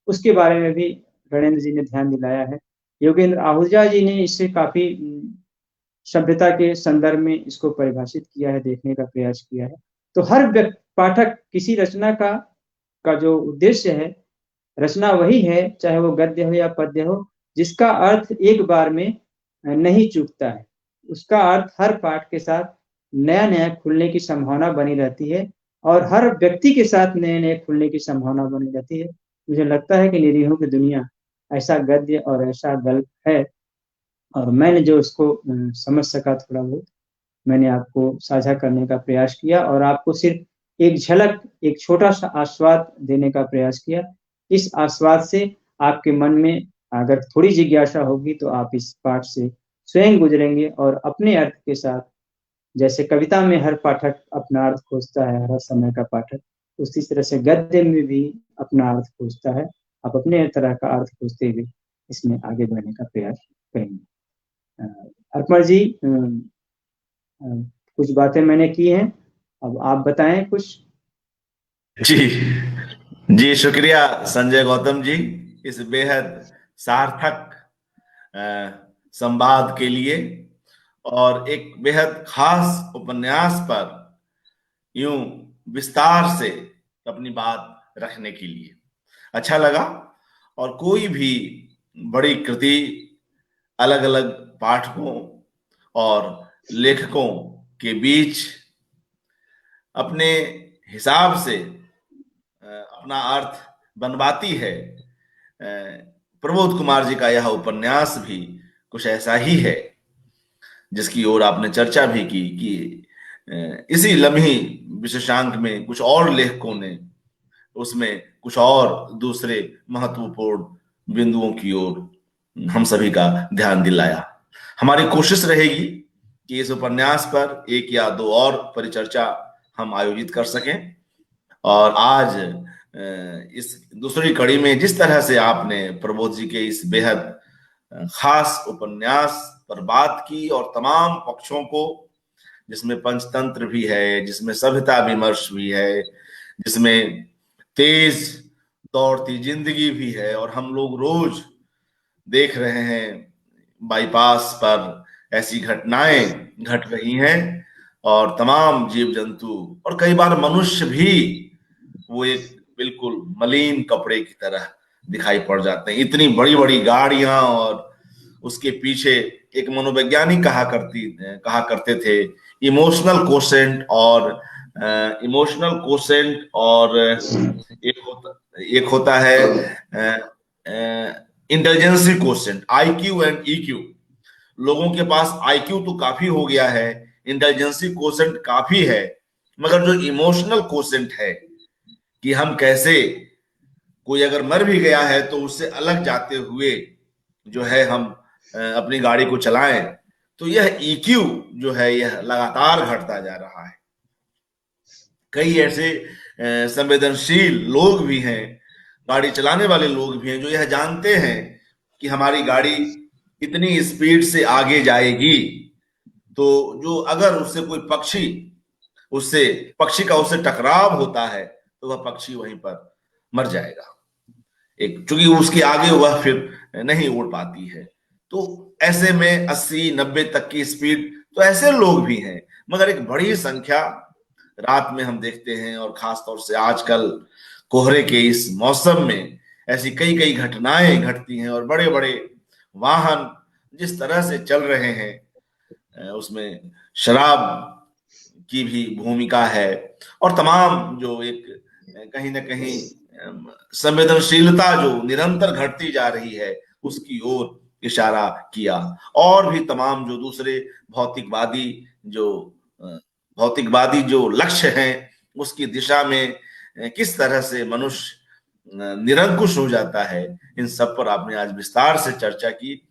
उसके बारे में भी रणेंद्र जी ने ध्यान दिलाया है। योगेंद्र आहूजा जी ने इससे काफी सभ्यता के संदर्भ में इसको परिभाषित किया है, देखने का प्रयास किया है। तो हर पाठक किसी रचना का जो उद्देश्य है, रचना वही है, चाहे वो गद्य हो या पद्य हो, जिसका अर्थ एक बार में नहीं चूकता है। उसका अर्थ हर पाठ के साथ नया नया खुलने की संभावना बनी रहती है, और हर व्यक्ति के साथ नए नए खुलने की संभावना बनी रहती है। मुझे लगता है कि निरीहों की दुनिया ऐसा गद्य और ऐसा गल्प है, और मैंने जो उसको समझ सका थोड़ा बहुत, मैंने आपको साझा करने का प्रयास किया, और आपको सिर्फ एक झलक, एक छोटा सा आस्वाद देने का प्रयास किया। इस आस्वाद से आपके मन में अगर थोड़ी जिज्ञासा होगी, तो आप इस पाठ से स्वयं गुजरेंगे, और अपने अर्थ के साथ, जैसे कविता में हर पाठक अपना अर्थ खोजता है, हर समय का पाठक, उसी तरह से गद्य में भी अपना अर्थ खोजता है। आप अपने तरह का अर्थ खोजते हुए इसमें आगे बढ़ने का प्रयास करेंगे। अर्पण जी, कुछ बातें मैंने की हैं, अब आप बताएं कुछ। जी जी, शुक्रिया संजय गौतम जी, इस बेहद सार्थक संवाद के लिए, और एक बेहद खास उपन्यास पर यूं विस्तार से अपनी बात रखने के लिए अच्छा लगा। और कोई भी बड़ी कृति अलग अलग पाठकों और लेखकों के बीच अपने हिसाब से अपना अर्थ बनवाती है। प्रबोध कुमार जी का यह उपन्यास भी कुछ ऐसा ही है, जिसकी ओर आपने चर्चा भी की कि इसी लम्ही विशेषांक में कुछ और लेखकों ने उसमें कुछ और दूसरे महत्वपूर्ण बिंदुओं की ओर हम सभी का ध्यान दिलाया। हमारी कोशिश रहेगी कि इस उपन्यास पर एक या दो और परिचर्चा हम आयोजित कर सकें। और आज इस दूसरी कड़ी में जिस तरह से आपने प्रबोध जी के इस बेहद खास उपन्यास पर बात की, और तमाम पक्षों को, जिसमें पंचतंत्र भी है, जिसमें सभ्यता विमर्श भी है, जिसमें तेज दौड़ती जिंदगी भी है, और हम लोग रोज देख रहे हैं बाईपास पर ऐसी घटनाएं घट रही हैं, और तमाम जीव जंतु और कई बार मनुष्य भी वो एक बिल्कुल मलिन कपड़े की तरह दिखाई पड़ जाते हैं। इतनी बड़ी बड़ी गाड़ियां, और उसके पीछे एक मनोवैज्ञानिक कहा करते थे इमोशनल कोसेंट, और एक होता है intelligence quotient, IQ and EQ। लोगों के पास IQ तो काफी हो गया है, इंटेलिजेंसी कोसेंट काफी है, मगर जो इमोशनल कोसेंट है, कि हम कैसे, कोई अगर मर भी गया है तो उससे अलग जाते हुए जो है हम अपनी गाड़ी को चलाएं। तो यह ईक्यू जो है यह लगातार घटता जा रहा है। कई ऐसे संवेदनशील लोग भी हैं, गाड़ी चलाने वाले लोग भी हैं, जो यह जानते हैं कि हमारी गाड़ी इतनी स्पीड से आगे जाएगी, तो जो अगर उससे कोई पक्षी का उससे टकराव होता है तो वह पक्षी वहीं पर मर जाएगा, एक चूंकि उसके आगे वह फिर नहीं उड़ पाती है। तो ऐसे में 80-90 तक की स्पीड, तो ऐसे लोग भी हैं। मगर एक बड़ी संख्या रात में हम देखते हैं, और खास तौर से आजकल कोहरे के इस मौसम में ऐसी कई कई घटनाएं घटती हैं, और बड़े बड़े वाहन जिस तरह से चल रहे हैं उसमें शराब की भी भूमिका है, और तमाम जो एक कहीं ना कहीं संवेदनशीलता जो निरंतर घटती जा रही है उसकी ओर इशारा किया। और भी तमाम जो दूसरे भौतिकवादी जो भौतिकवादी जो लक्ष्य हैं उसकी दिशा में किस तरह से मनुष्य निरंकुश हो जाता है, इन सब पर आपने आज विस्तार से चर्चा की।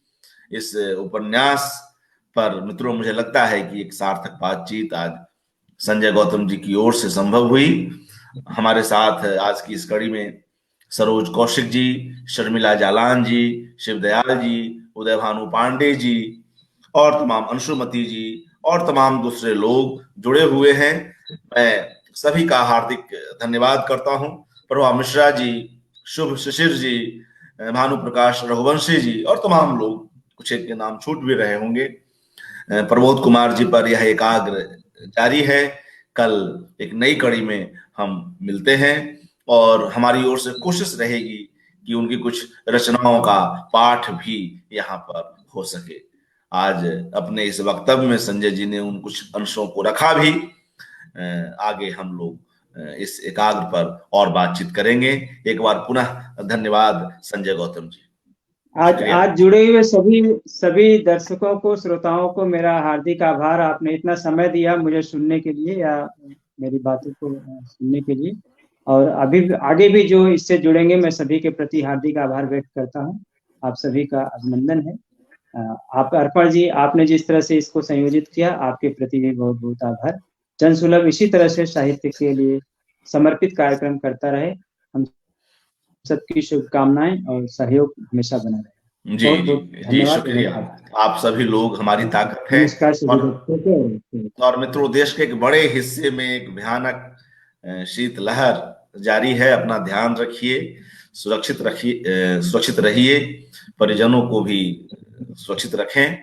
इस उपन्यास पर मित्रों मुझे लगता है कि एक सार्थक बातचीत आज संजय गौतम जी की ओर से संभव हुई। हमारे साथ आज की इस कड़ी में सरोज कौशिक जी, शर्मिला जालान जी, शिवदयाल जी, उदय भानु पांडे जी, और तमाम अंशुमति जी, और तमाम दूसरे लोग जुड़े हुए हैं। मैं सभी का हार्दिक धन्यवाद करता हूं। प्रभा मिश्रा जी, शुभ शिशिर जी, भानु प्रकाश रघुवंशी जी, और तमाम लोग, कुछ एक के नाम छूट भी रहे होंगे। प्रबोध कुमार जी पर यह एकाग्र जारी है। कल एक नई कड़ी में हम मिलते हैं, और हमारी ओर से कोशिश रहेगी कि उनकी कुछ रचनाओं का पाठ भी यहाँ पर हो सके। आज अपने इस वक्तव्य में संजय जी ने उन कुछ अंशों को रखा भी। आगे हम लोग इस एकाग्र पर और बातचीत करेंगे। एक बार पुनः धन्यवाद संजय गौतम जी। आज जुड़े हुए सभी सभी दर्शकों को, श्रोताओं को मेरा हार्दिक आभार। आपने इतना समय दिया मुझे सुनने के लिए, या मेरी बातों को सुनने के लिए। और अभी आगे भी जो इससे जुड़ेंगे, मैं सभी के प्रति हार्दिक आभार व्यक्त करता हूँ। आप सभी का अभिनंदन है। आप अर्पण जी, आपने जिस तरह से इसको संयोजित किया, आपके प्रति भी बहुत बहुत आभार। जन सुलभ इसी तरह से साहित्य के लिए समर्पित कार्यक्रम करता रहे। हम सबकी शुभकामनाएं और सहयोग हमेशा बना रहे। जी बहुत जी बहुत जी, धन्यवाद। शुक्रिया। आप सभी लोग हमारी ताकत है। नमस्कार सभी और को। और मित्रों, देश के एक बड़े हिस्से में एक भयानक शीतलहर जारी है। अपना ध्यान रखिए, सुरक्षित रहिए, परिजनों को भी सुरक्षित रखें,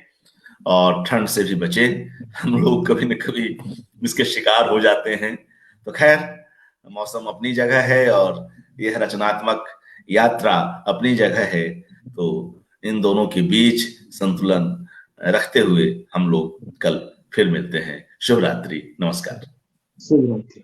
और ठंड से भी बचें। हम लोग कभी न कभी इसके शिकार हो जाते हैं। तो खैर, मौसम अपनी जगह है और यह रचनात्मक यात्रा अपनी जगह है। तो इन दोनों के बीच संतुलन रखते हुए हम लोग कल फिर मिलते हैं। शुभ रात्रि, नमस्कार। शुभ रात्रि।